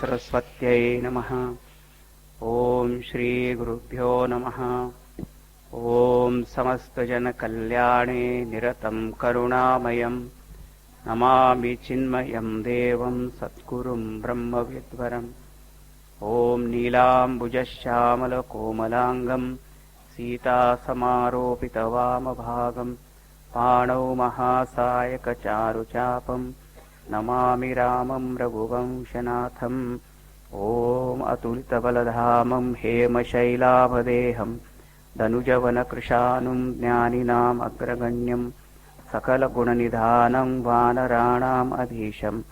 सरस्वत्यै नमः। ओम श्री गुरुभ्यो नमः। ओम समस्तजनकल्याणे निरतं करुणामयं नमामि चिन्मयं देवं सद्गुरुं ब्रह्मविद्वरम्। ओम नीलाम्बुजश्यामलकोमलाङ्गं सीतासमारोपितवामभागं पाणौ महासायकचारुचापं नमामि रामं रघुवंशनाथम्। ओम अतुलितबलधामं हेमशैलाभदेहं धनुजवनकृशानुं ज्ञानिनाम् अग्रगण्यं सकलगुणनिधानं वानराणाम् अधीशं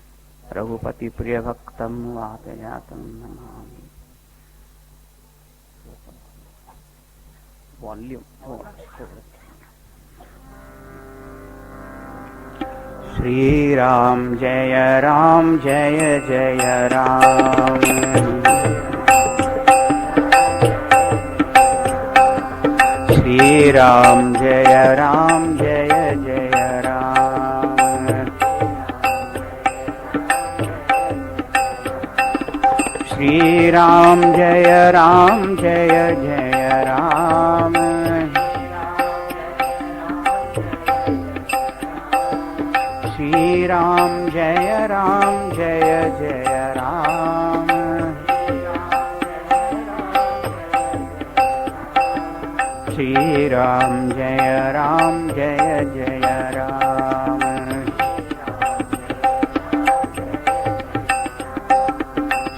रघुपतिप्रियभक्तं वातजातं नमामि। वॉल्यूम श्री राम जय जय राम। श्री राम जय जय राम। श्री राम जय जय राम। श्री राम जय जय राम। श्री राम जय जय राम।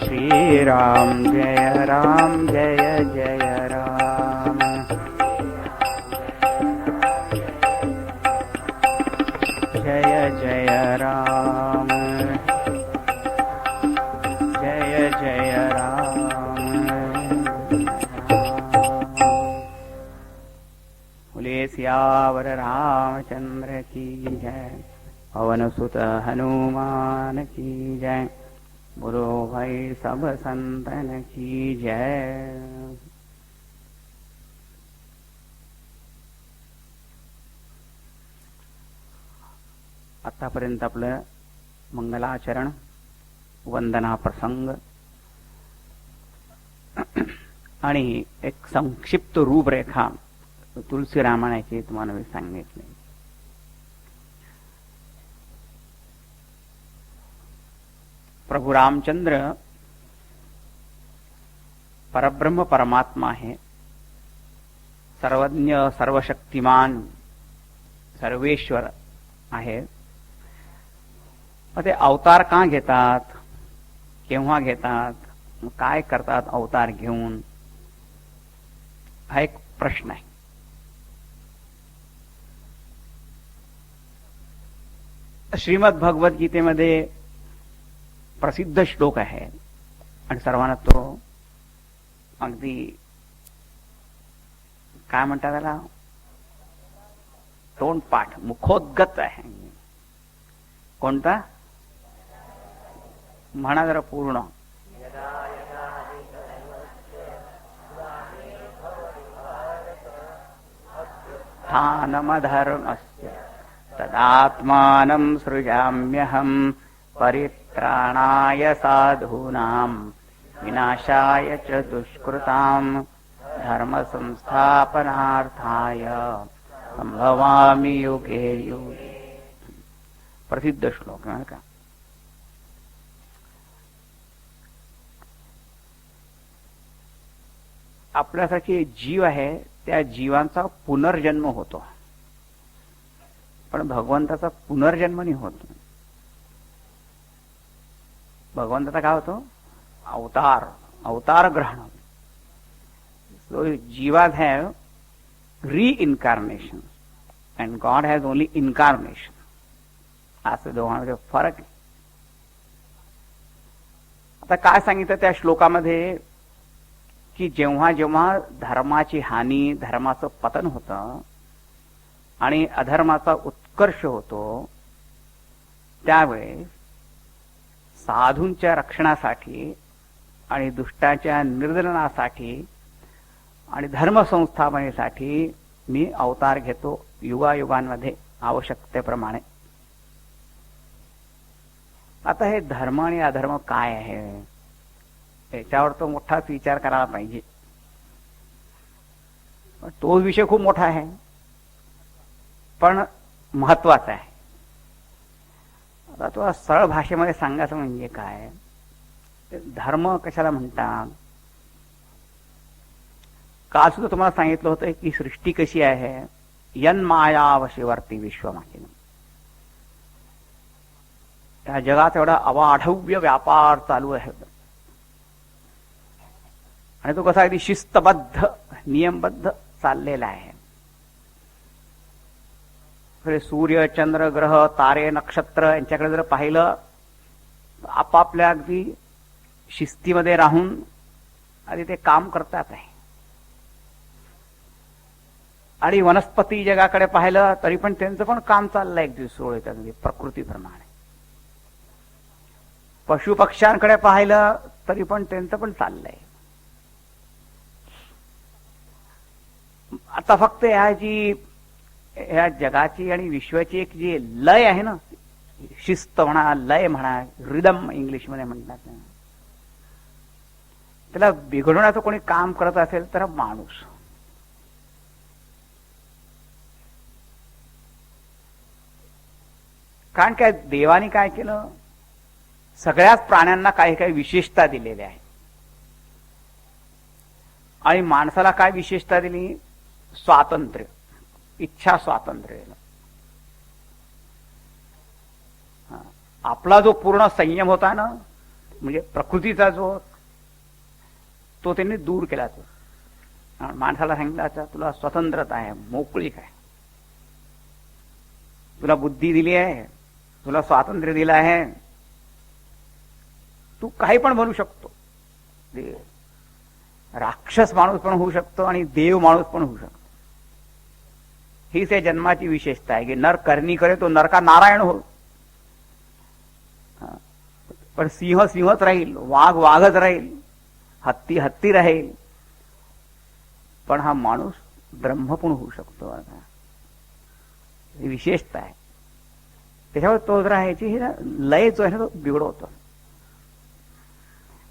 श्री राम जय जय राम। जय जय राम। जय जय राम। बोले सियावर रामचंद्र की जय। पवन सुत हनुमान की जय। बोलो भाई सब संतन की जय। आतापर्यंत आपलं मंगलाचरण, वंदना प्रसंग आणि एक संक्षिप्त रूपरेखा तुलसी रामायणाची तुम्हाला मी सांगितली। प्रभू रामचंद्र परब्रह्म परमात्मा आहे, सर्वज्ञ सर्वशक्तिमान सर्वेश्वर आहे। ते अवतार का घेतात, केव्हा घेतात, काय करतात अवतार घेऊन, हा एक प्रश्न आहे। श्रीमद भगवत गीतेमध्ये प्रसिद्ध श्लोक आहे आणि सर्वांना तो अगदी काय म्हणतात त्याला तोंडपाठ मुखोद्गत आहे। कोणता म्हणा जरा पूर्ण। स्थानमधर्मस्य तदात्मानं सृजाम्यहं परित्राणाय साधूनां विनाशाय च दुष्कृतां धर्म संस्थापनार्थाय संभवामि युगे युगे। प्रसिद्ध श्लोक आहे का। आपल्यासाठी जीव आहे, त्या जीवांचा पुनर्जन्म होतो, पण भगवंताचा पुनर्जन्म नाही होत। भगवंताचा काय होतो, अवतार ग्रहण। So jivas have reincarnation and God has only incarnation. असं दोघांमध्ये फरक आहे। आता काय सांगितलं त्या श्लोकामध्ये की जेव्हा जेव्हा धर्माची हानी, धर्माचं पतन होतं आणि अधर्माचा उत्कर्ष होतो, त्यावेळेस साधूंच्या रक्षणासाठी आणि दुष्टाच्या निर्दलनासाठी आणि धर्म संस्थापनेसाठी मी अवतार घेतो युगायुगांमध्ये आवश्यकतेप्रमाणे। आता हे धर्म आणि अधर्म काय आहे याच्यावर तो मोठाच विचार करायला पाहिजे. तो विषय खूप मोठा आहे, पण महत्वाचा आहे. आता तो सरळ भाषेमध्ये सांगायचं म्हणजे काय, धर्म कशाला म्हणतात. काल सुद्धा तुम्हाला सांगितलं होतं की सृष्टी कशी आहे, यन्मायावशीवर्ती विश्वमाहिनी. त्या जगात एवढा अवाढव्य व्यापार चालू आहे, आणि तो कसा अगदी शिस्तबद्ध नियमबद्ध चाललेला आहे. सूर्य चंद्र ग्रह तारे नक्षत्र यांच्याकडे जर पाहिलं, आपापल्या अगदी शिस्तीमध्ये राहून आधी ते काम करतात आहे. आणि वनस्पती जगाकडे पाहिलं तरी पण त्यांचं पण काम चाललंय एक दिवस अगदी प्रकृतीप्रमाणे. पशु पक्ष्यांकडे पाहिलं तरी पण त्यांचं पण चाललंय. आता फक्त ह्या जगाची आणि विश्वाची एक जी लय आहे ना, शिस्त म्हणा, लय म्हणा, रिदम इंग्लिशमध्ये म्हणतात, त्याला बिघडवण्याचं कोणी काम करत असेल तर माणूस. कारण काय, देवाने काय केलं, सगळ्याच प्राण्यांना काही काही विशेषता दिलेल्या आहेत. आणि माणसाला काय विशेषता दिली, स्वातंत्र्य, इच्छा स्वातंत्र्य. आपला जो पूर्ण संयम होता ना, म्हणजे प्रकृतीचा जो, तो त्यांनी दूर केला. तो माणसाला सांगितलं, तुला स्वतंत्रता आहे, मोकळीक आहे, तुला बुद्धी दिली आहे, तुला स्वातंत्र्य दिलं आहे, तू काही पण बनू शकतो. राक्षस माणूस पण होऊ शकतो आणि देव माणूस पण होऊ शकतो. हीच या जन्माची विशेषता आहे की नर करणी करे तो नर का नारायण हो. पण सिंह सिंहच राहील, वाघ वाघच राहील, हत्ती हत्ती राहील, पण हा माणूस ब्रह्म पण होऊ शकतो. ही विशेषता आहे. त्याच्यावर तो जर आहे ही लय जो आहे ना, तो बिघडवतो.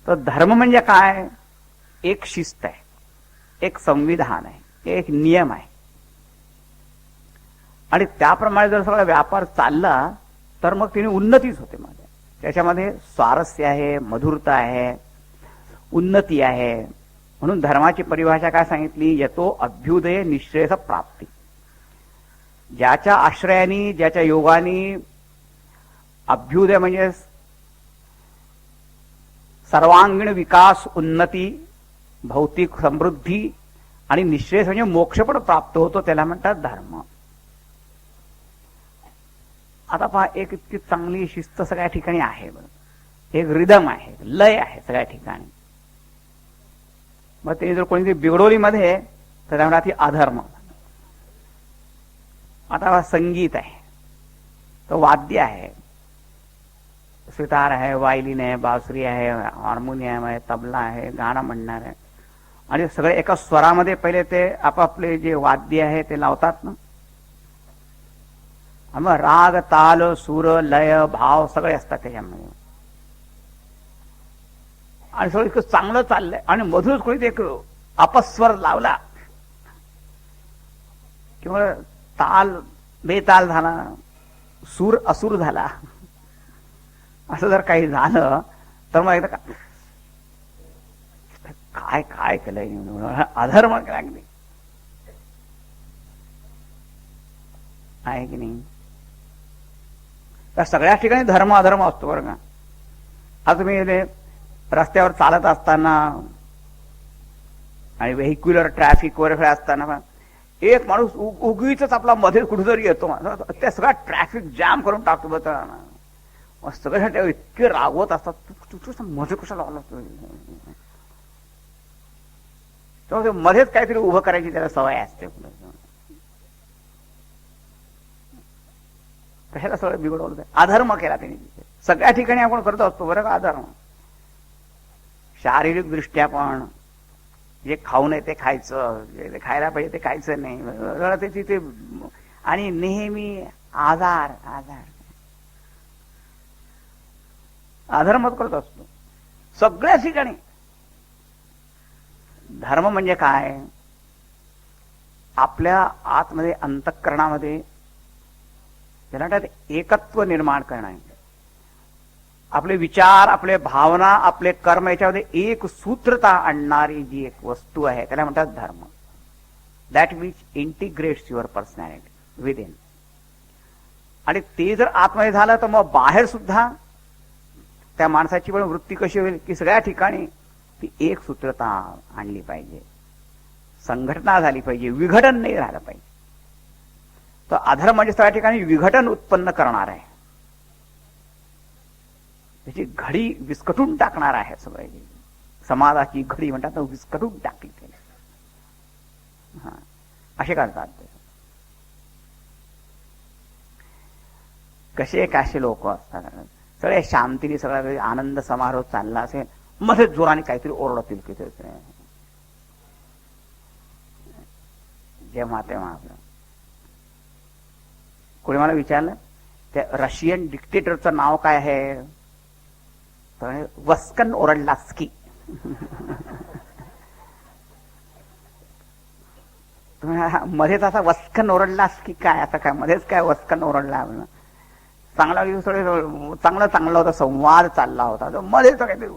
तर धर्म म्हणजे काय, एक शिस्त आहे, एक संविधान आहे, एक नियम आहे. आणि त्याप्रमाणे जर सगळा व्यापार चालला तर मग तिने उन्नतीच होते. माझ्या त्याच्यामध्ये स्वारस्य आहे, मधुरता आहे, उन्नती आहे. म्हणून धर्माची परिभाषा काय सांगितली, यतो अभ्युदय निश्रेयस प्राप्ती. ज्याच्या आश्रयाने, ज्याच्या योगाने अभ्युदय म्हणजे सर्वांगीण विकास, उन्नती, भौतिक समृद्धी, आणि निश्रेयस म्हणजे मोक्ष पण प्राप्त होतो, त्याला म्हणतात धर्म. आता पहा, एक इतकी चांगली शिस्त सगळ्या ठिकाणी आहे, एक रिदम आहे, लय आहे सगळ्या ठिकाणी. मग ते जर कोणी बिघडवली मध्ये तर म्हणतात ती अधर्म. आता संगीत आहे, तो वाद्य आहे, सितार आहे, वायलिन आहे, बासुरी आहे, हार्मोनियम आहे, तबला आहे, गाणं म्हणणार आहे, आणि सगळे एका स्वरामध्ये पहिले ते आपापले जे वाद्य आहे ते लावतात ना. मग राग ताल सूर लय भाव सगळे असतात त्याच्यामध्ये, आणि सगळं इतकं चांगलं चाललंय. आणि मधूनच कोणी एक अपस्वर लावला किंवा ताल बेताल झाला, सूर असूर झाला, असं जर काही झालं तर मग एकदा काय काय केलंय, अधर्म केला आहे की नाही. तर सगळ्या ठिकाणी धर्म अधर्म असतो बरं का. आता तुम्ही रस्त्यावर चालत असताना आणि व्हेक्युलर ट्रॅफिक वर असताना एक माणूस उगीच आपला मध्ये कुठेतरी येतो, त्या सगळा ट्रॅफिक जाम करून टाकतो. बघ सगळ्या इतके रागवत असतात, तू मध्ये कशाला आला, तर मध्येच काहीतरी उभं करायची त्याला सवय असते. कशाला सगळं बिघडवलं, अधर्म केला त्यांनी. सगळ्या ठिकाणी आपण करत असतो बरं का अधर्म. शारीरिक दृष्ट्या पण जे खाऊ नये ते खायचं, जे खायला पाहिजे ते खायचं नाही, तिथे आणि नेहमी आजार आजार अधर्मच करत असतो सगळ्या ठिकाणी. धर्म म्हणजे काय? आपल्या आतमध्ये अंतःकरणामध्ये त्याला म्हणतात एकत्व निर्माण करणं. आपले विचार, आपले भावना, आपले कर्म याच्यामध्ये एक सूत्रता आणणारी जी एक वस्तू आहे त्याला म्हणतात धर्म. That which integrates your personality within. आणि ते जर आतमध्ये झालं तर मग बाहेर सुद्धा त्या माणसाची पण वृत्ती कशी होईल की सगळ्या ठिकाणी ती एक सूत्रता आणली पाहिजे, संघटना झाली पाहिजे, विघटन नाही राहिलं पाहिजे. तर अधर्म म्हणजे सगळ्या ठिकाणी विघटन उत्पन्न करणार आहे, त्याची घडी विस्कटून टाकणार आहे. सगळे समाजाची घडी म्हणतात तर विस्कटून टाकली त्याने. हा असे करतात ते. कसे काशे लोक असतात, सगळे शांतीने सगळा आनंद समारोह चालला असेल, मध्ये जोराने काहीतरी ओरडतील की जेव्हा तेव्हा आपलं. कोणी मला विचारलं त्या रशियन डिक्टेटरचं नाव काय आहे, तर वस्कन ओरडलास्की. मध्येच असा वस्कन ओरडलास्की काय, आता काय मध्येच काय वस्कन ओरडला. चांगला चांगला चांगला होता, संवाद चालला होता, तर मध्येच काहीतरी.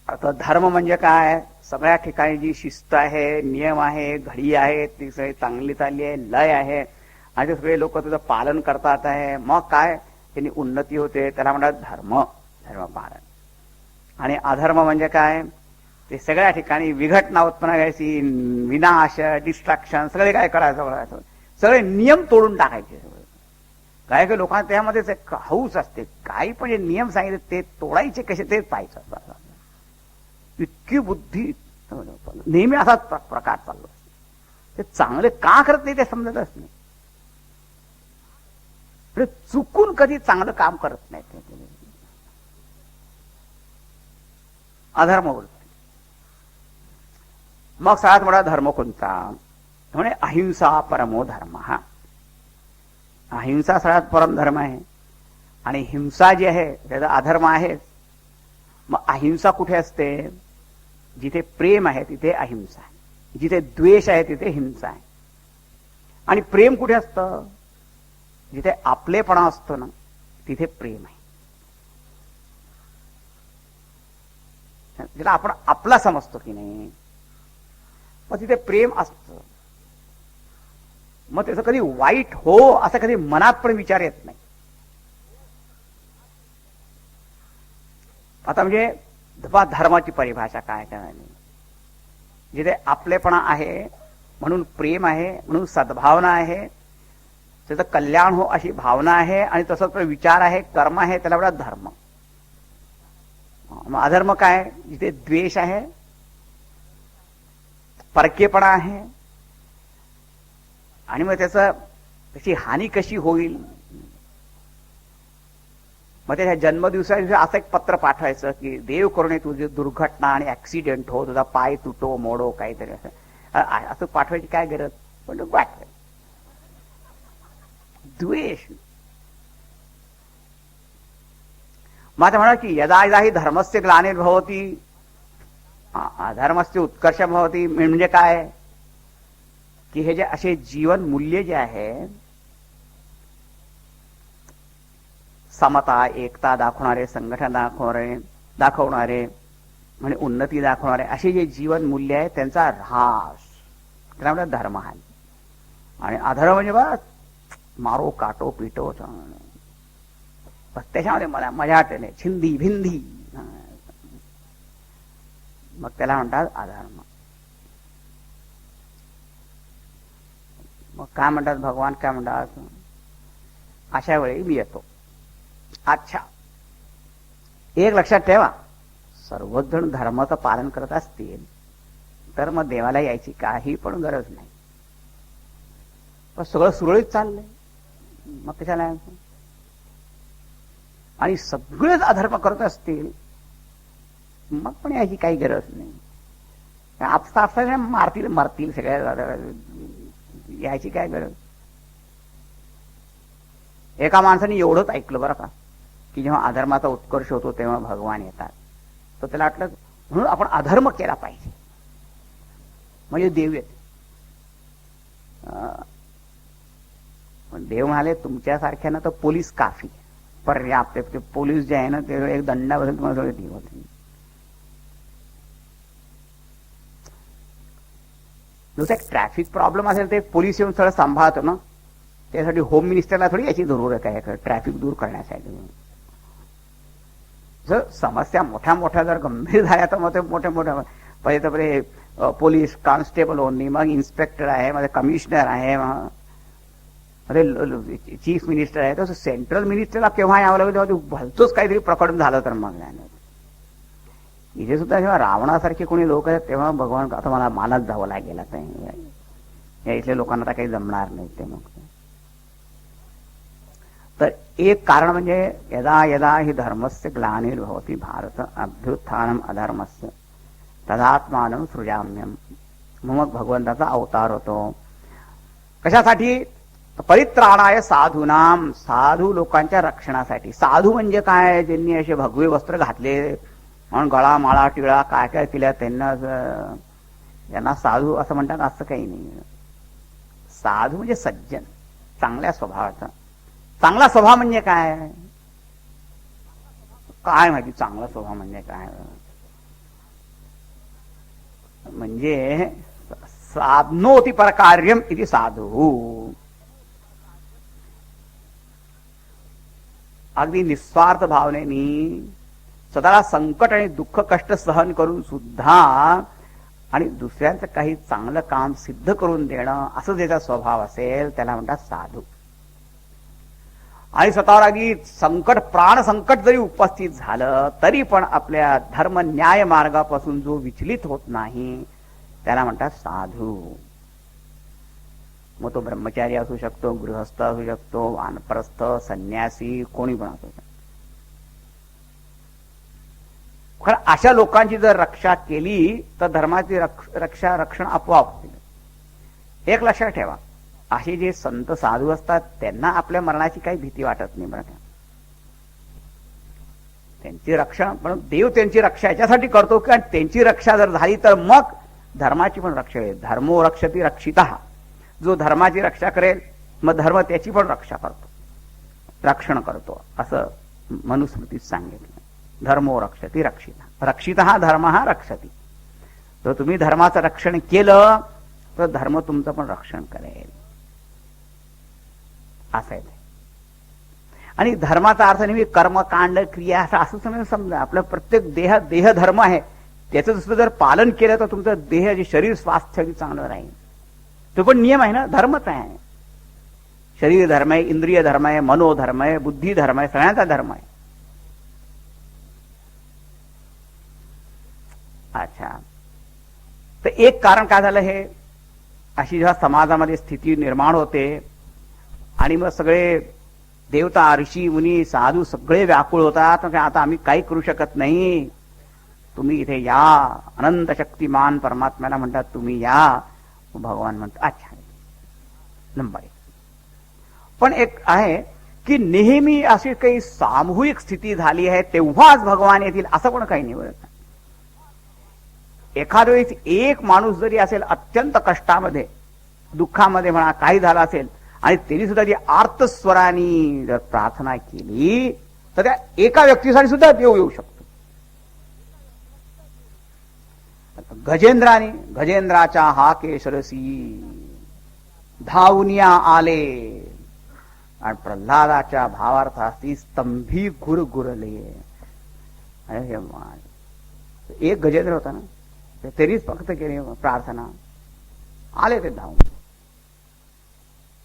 आता धर्म म्हणजे काय? सगळ्या ठिकाणी जी शिस्त आहे, नियम आहे, घडी आहे, ती सगळी चांगली चालली आहे, लय आहे, आणि ते सगळे लोक त्याचं पालन करतात आहे. मग काय त्यांनी उन्नती होते, त्याला म्हणतात धर्म, धर्म पालन. आणि अधर्म म्हणजे काय? ते सगळ्या ठिकाणी विघटना उत्पन्न करायची, विनाश, डिस्ट्रॅक्शन, सगळे काय करायचं, सगळे नियम तोडून टाकायचे. काय काय लोकांना त्यामध्येच एक हौस असते, काही पण जे नियम सांगितले ते तोडायचे कसे तेच पाहायचं. इतकी बुद्धी नेहमी असाच प्रकार चाललो असतो. ते चांगले का करत नाही ते समजतच नाही. चुकून कधी चांगलं काम करत नाही. अधर्म वृत्ती. मग सगळ्यात मोठा धर्म कोणता? म्हणजे अहिंसा परमो धर्म. हा अहिंसा सगळ्यात परम धर्म आहे. आणि हिंसा जी आहे त्याचा अधर्म आहे. मग अहिंसा कुठे असते? जिथे प्रेम आहे तिथे अहिंसा आहे, जिथे द्वेष आहे तिथे हिंसा आहे. आणि प्रेम कुठे असतं? जिथे आपलेपणा असतो ना तिथे प्रेम आहे. जिला आपण आपला समजतो की नाही, मग तिथे प्रेम असतं. मग त्याचं कधी वाईट हो असं कधी मनात पण विचार येत नाही. आता म्हणजे धर्माची परिभाषा काय करायची? जिथे आपलेपणा आहे म्हणून प्रेम आहे, म्हणून सद्भावना आहे, त्याचं कल्याण हो अशी भावना आहे, आणि तसंच विचार आहे, कर्म आहे, त्याला म्हणतात धर्म. मग अधर्म काय? जिथे द्वेष आहे, परकेपणा आहे, आणि मग त्याची हानी कशी होईल. मग त्याच्या जन्मदिवसाच्या असं एक पत्र पाठवायचं की देव करुणे तुझी दुर्घटना आणि ऍक्सिडेंट हो, तुझा पाय तुटो मोडो, काहीतरी असं पाठवायची काय गरज? पण द्वेष. मग आता म्हणा की यदा यदा ही धर्मस्य ग्लानिर्भवती अधर्मस्य उत्कर्ष भवती. म्हणजे काय की हे जे असे जीवन मूल्य जे आहे, समता, एकता दाखवणारे, संघटन दाखवणारे म्हणजे उन्नती दाखवणारे असे जे जीवन मूल्य आहे त्यांचा ऱ्हास, त्याला म्हणतात धर्म आहे. आणि अधर्म म्हणजे बस मारो काटो पिटो, त्याच्यामध्ये मला मजा वाटते, छिंदी भिंदी, मग त्याला म्हणतात अधर्म. मग काय म्हणतात भगवान, काय म्हणतात? अशा वेळी मी येतो. अच्छा, एक लक्षात ठेवा, सर्वच जण धर्माचं पालन करत असतील तर मग देवाला यायची काही पण गरज नाही. पण सगळं सुरळीत चाललंय, मग कशाला? आणि सगळेच अधर्म करत असतील मग पण यायची काही गरज नाही. आपसा मारतील मरतील सगळ्या, यायची काय गरज? एका माणसाने एवढंच ऐकलं बरं का, की जेव्हा अधर्माचा उत्कर्ष होतो तेव्हा भगवान येतात. तर त्याला वाटलं म्हणून आपण अधर्म केला पाहिजे म्हणजे देव येते. पण देव म्हणाले तुमच्यासारख्यानं तर पोलीस काफी पर्याप्त. ते पोलीस जे आहे ना ते एक दंडाबद्दल तुम्हाला सगळे देव होते. जसं एक ट्रॅफिक प्रॉब्लेम असेल ते पोलीस येऊन सगळं सांभाळतो ना. त्यासाठी होम मिनिस्टरला थोडी याची जरूरत आहे ट्रॅफिक दूर करण्यासाठी. जर समस्या मोठ्या मोठ्या जर गंभीर झाल्या तर मग ते मोठ्या मोठ्या पहिले तर पहिले पोलीस कॉन्स्टेबल होणी, मग इन्स्पेक्टर आहे, मध्ये कमिशनर आहे, मध्ये चीफ मिनिस्टर आहे. तसं सेंट्रल मिनिस्टरला केव्हा यावं लागेल तेव्हा भलतोच काहीतरी प्रकरण झालं तर मग इथे सुद्धा जेव्हा रावणासारखे कोणी लोक आहेत तेव्हा भगवान आता मला मानत जावं लागेल. आता या इथल्या लोकांना आता काही जमणार नाही ते. मग तर एक कारण म्हणजे यदा यदा ही धर्मस्य ग्लानिर्भवति भारत अभ्युत्थानम अधर्मस्य तदात्मानं सृजाम्यम. मग भगवंताचा अवतार होतो. कशासाठी? परित्राणाय साधूनाम, साधू लोकांच्या रक्षणासाठी. साधू म्हणजे काय? ज्यांनी असे भगवे वस्त्र घातले म्हणून गळा माळा टिळा काय काय केल्या त्यांना साधू असं म्हणतात असं काही नाही. साधू म्हणजे सज्जन, चांगल्या स्वभावाचा. चांगला स्वभाव म्हणजे काय? काय माहिती चांगला स्वभाव म्हणजे काय? म्हणजे साधनोति परकार्यम इति साधू. अगदी निस्वार्थ भावनेनी स्वतःला संकट आणि दुःख कष्ट सहन करून सुद्धा आणि दुसऱ्यांचं काही चांगलं काम सिद्ध करून देणं असं ज्याचा स्वभाव असेल त्याला म्हणतात साधू. आणि स्वतःवर अगदी संकट प्राण संकट जरी उपस्थित झालं तरी पण आपल्या धर्म न्याय मार्गापासून जो विचलित होत नाही त्याला म्हणतात साधू. मग तो ब्रह्मचारी असू शकतो, गृहस्थ असू शकतो, वानप्रस्थ, संन्यासी, कोणी पण असू शकतो. खरं अशा लोकांची जर रक्षा केली तर धर्माची रक्षण आपोआप होईल. एक लक्षात ठेवा, असे जे संत साधू असतात त्यांना आपल्या मरणाची काही भीती वाटत नाही बरं का. त्यांची रक्षा पण देव त्यांची रक्षा याच्यासाठी करतो की त्यांची रक्षा जर झाली तर मग धर्माची पण रक्षा होईल. धर्मो रक्षति रक्षितः. जो धर्माची रक्षा करेल मग धर्म त्याची पण रक्षा करतो, रक्षण करतो असं मनुस्मृतीत सांगितलं. धर्मो रक्षति रक्षितः. रक्षितः धर्मः रक्षति. तर तुम्ही धर्माचं रक्षण केलं तर धर्म तुमचं पण रक्षण करेल असं आहे. आणि धर्माचा अर्थ नेहमी कर्मकांड क्रिया असं समजा. आपलं प्रत्येक देह धर्म आहे त्याचं सुद्धा जर पालन केलं तर तुमचं देह जे शरीर स्वास्थ्य चांगलं राहील. तो पण नियम आहे ना, धर्मच आहे. शरीर धर्म आहे, इंद्रिय धर्म आहे, मनोधर्म आहे, बुद्धी धर्म आहे, सगळ्यांचा धर्म आहे. अच्छा, तर एक कारण काय झालं, हे अशी जेव्हा समाजामध्ये स्थिती निर्माण होते आणि मग सगळे देवता ऋषी मुनी साधू सगळे व्याकुळ होतात. आता आम्ही काही करू शकत नाही, तुम्ही इथे या. अनंत शक्तिमान परमात्म्याला म्हणतात तुम्ही या. भगवान म्हणतात अच्छा नंबर एक. पण एक आहे की नेहमी अशी काही सामूहिक स्थिती झाली आहे तेव्हाच भगवान येतील असं पण काही नाही बरं. एखाद्या वेळेस एक माणूस जरी असेल अत्यंत कष्टामध्ये दुःखामध्ये म्हणा काही झालं असेल आणि त्यांनी सुद्धा जी आर्तस्वराने जर प्रार्थना केली तर त्या एका व्यक्तीसाठी सुद्धा देव येऊ शकतो. गजेंद्राच्या हाके सरसी धावनिया आले आणि प्रल्हादाच्या भावार्थ असती स्तंभी गुरगुरले. एक गजेंद्र होता ना, तरीच फक्त केली प्रार्थना, आले ते धावून.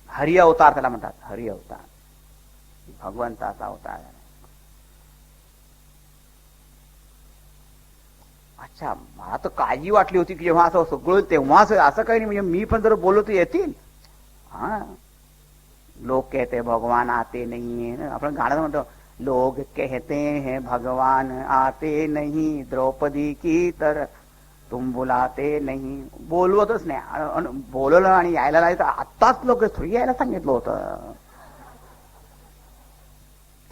हरि अवतार त्याला म्हणतात, हरि अवतार भगवंताचा अवतार. अच्छा, मला तर काळजी वाटली होती की जेव्हा असं सगळं तेव्हाच असं काही नाही, म्हणजे मी पण जर बोललो तर येतील. हा, लोग कहते भगवान आते नहीं है. आपण गाणं म्हणतो, लोग कहते हैं भगवान आते नहीं, द्रौपदी की तर तुम बुलाते नहीं. बोलवतच नाही. बोलवलं आणि यायला लागलं तर आत्ताच लोक थोडी यायला सांगितलं होतं.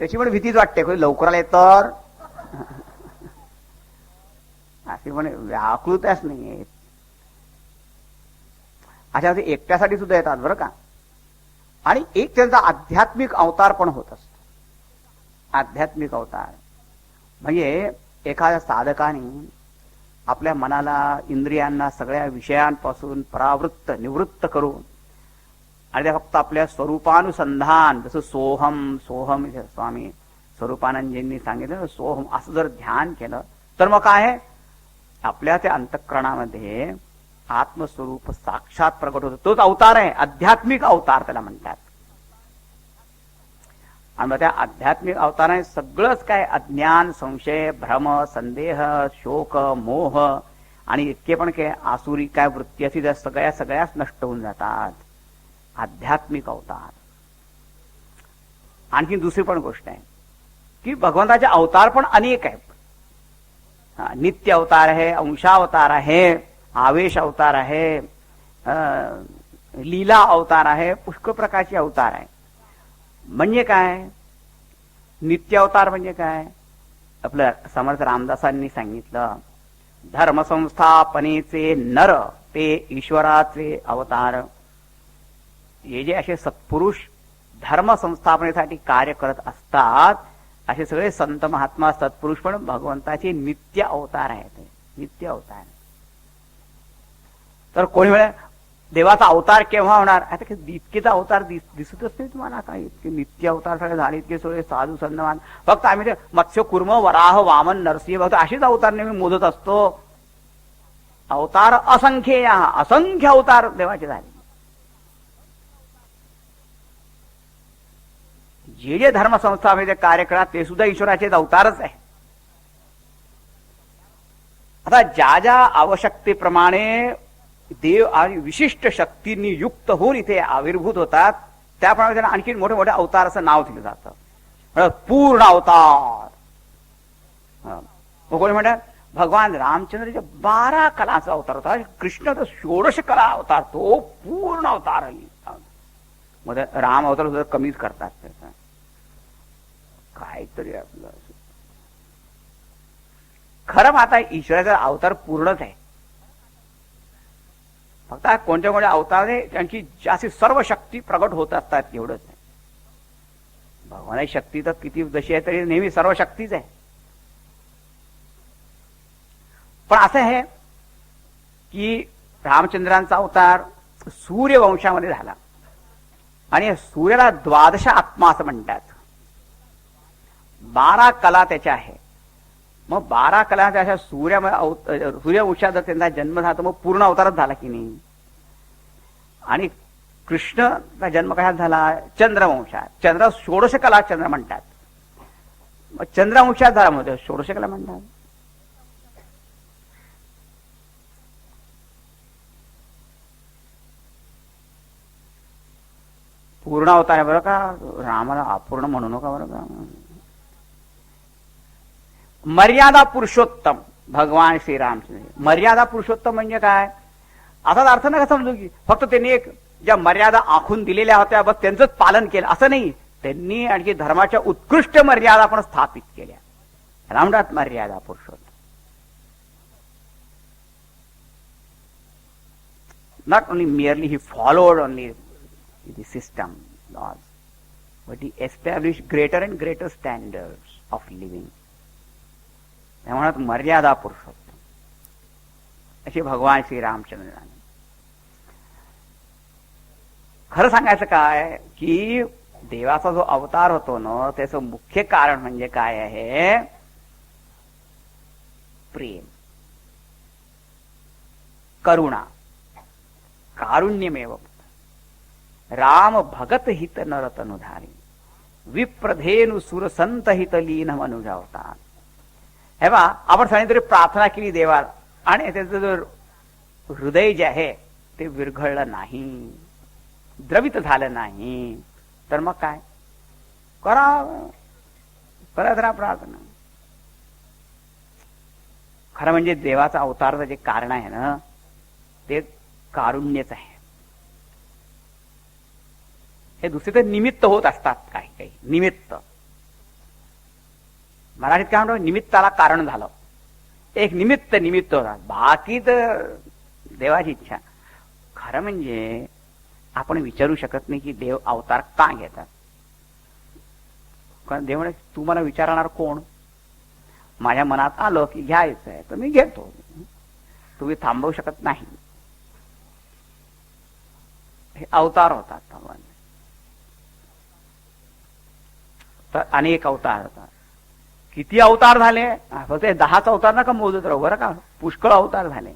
त्याची पण भीतीच वाटते, कोणी लवकर आले तर अशी पण व्याकृतच नाही. अशा ते एकट्यासाठी सुद्धा येतात बरं का. आणि एक त्यांचा आध्यात्मिक अवतार पण होत असतो. आध्यात्मिक अवतार म्हणजे एखाद्या साधकाने आपल्या मनाला, इंद्रियांना सगळ्या विषयांपासून परावृत्त निवृत्त करून आणि त्या फक्त आपल्या स्वरूपानुसंधान, जसं सोहम सोहम स्वामी स्वरूपानंदजींनी सांगितलं, सोहम असं जर ध्यान केलं तर मग काय आहे, आपल्या त्या अंतःकरणामध्ये आत्मस्वरूप साक्षात प्रकट होतो. तोच अवतार आहे, आध्यात्मिक अवतार त्याला म्हणतात. आणि मग त्या आध्यात्मिक अवताराने सगळंच काय अज्ञान, संशय, भ्रम, संदेह, शोक, मोह आणि इतके पण काय आसुरी काय वृत्ती अशी त्या सगळ्याच नष्ट होऊन जातात. आध्यात्मिक अवतार. आणखी दुसरी पण गोष्ट आहे की भगवंताचे अवतार पण अनेक आहेत. नित्य अवतार आहे, अंशावतार आहे, आवेश अवतार आहे, लीला अवतार आहे, पुष्कळ प्रकारचे अवतार आहे. म्हणजे काय, नित्य अवतार म्हणजे काय, आपलं समर्थ रामदासांनी सांगितलं, धर्मसंस्थापनेचे नर ते ईश्वराचे अवतार. हे जे असे सत्पुरुष धर्म संस्थापनेसाठी कार्य करत असतात, असे सगळे संत महात्मा सत्पुरुष पण भगवंताचे नित्य अवतार आहेत. नित्य अवतार. तर कोणी वेळा देवाचा अवतार केव्हा होणार, आता इतकेच अवतार दिसतच नाही तुम्हाला, काय इतके नित्य अवतार सगळे झाले, इतके सगळे साधू संतमान. फक्त आम्ही ते मत्स्य कुर्म वराह वामन नरसिंह फक्त असेच अवतार नेहमी मोजत असतो. अवतार असंख्य, असंख्य अवतार देवाचे झाले. जे जे धर्मसंस्थामध्ये कार्य करतात ते सुद्धा ईश्वराचेच अवतारच आहे. आता ज्या ज्या आवश्यकतेप्रमाणे देव आणि विशिष्ट शक्तींनी युक्त होऊन इथे आविर्भूत होतात, त्याप्रमाणे त्यांना आणखी मोठे मोठे अवतार असं नाव दिलं जातं. पूर्ण अवतार. कोणी म्हणतात भगवान रामचंद्रचे 12 कलाचा अवतार होता, कृष्ण तर 16 कला अवतार, तो पूर्ण अवतार. मग राम अवतार सुद्धा कमीच करतात. काहीतरी आपलं खरं आता ईश्वराचा अवतार पूर्णच आहे. फक्त कोणत्या कोणत्या अवताराने त्यांची जास्ती सर्व शक्ती प्रगट होत असतात, एवढंच आहे. भगवानाची शक्ती तर किती जशी आहे तरी नेहमी सर्व शक्तीच आहे. पण असं आहे की रामचंद्रांचा अवतार सूर्यवंशामध्ये झाला आणि सूर्याला 12 आत्मा असं म्हणतात. 12 कला त्याच्या आहे. मग 12 कला अशा सूर्यवंशात जर त्यांचा जन्म झाला तर मग पूर्ण अवतारच झाला की नाही. आणि कृष्णचा जन्म कशात झाला, चंद्रवंशात. 16 कला चंद्र म्हणतात. मग चंद्रवंशात झाला म्हणजे 16 कला म्हणतात. पूर्ण अवतार आहे बरं का, रामाला अपूर्ण म्हणू नका बरं का. मर्यादा पुरुषोत्तम भगवान श्रीरामचंद्र. मर्यादा पुरुषोत्तम म्हणजे काय, असाच अर्थ नका समजू की फक्त त्यांनी एक ज्या मर्यादा आखून दिलेल्या होत्या बस त्यांचंच पालन केलं असं नाही. त्यांनी आणखी धर्माच्या उत्कृष्ट मर्यादा पण स्थापित केल्या. रामनाथ मर्यादा Purushottam. Not only merely he followed only the system laws, but he established greater and greater standards of living. त्यामुळे मर्यादा पुरुषोत्तम असे भगवान श्री रामचंद्राने. खरं सांगायचं काय की देवाचा जो अवतार होतो ना, त्याचं मुख्य कारण म्हणजे काय आहे, प्रेम, करुणा, कारुण्यमेव. राम भगत हित नरतनुधारी, विप्रधेनु सुर संत हित लीन मनुजावतात. हे बा, आपण सांगितलं प्रार्थना केली देवाला आणि त्याचं जर हृदय जे आहे ते विरघळलं नाही, द्रवित झालं नाही, तर मग काय करा, करत राहा प्रार्थना. खरं म्हणजे देवाचा अवताराचं जे कारण आहे ना, ते कारुण्यच आहे. हे दुसरे तर निमित्त होत असतात, काही काही निमित्त. मराठीत काय म्हणतो, निमित्ताला कारण झालं. एक निमित्त होता, बाकी तर देवाची इच्छा. खरं म्हणजे आपण विचारू शकत नाही की देव अवतार का घेतात. कारण देव म्हणे, तू मला विचारणार कोण? माझ्या मनात आलं की घ्यायचं आहे तर मी घेतो, तुम्ही थांबवू शकत नाही. हे अवतार होतात. तर अनेक अवतार होतात. किती अवतार झाले? फक्त 10च अवतार नका मोजत राहू बरं का, पुष्कळ अवतार झाले.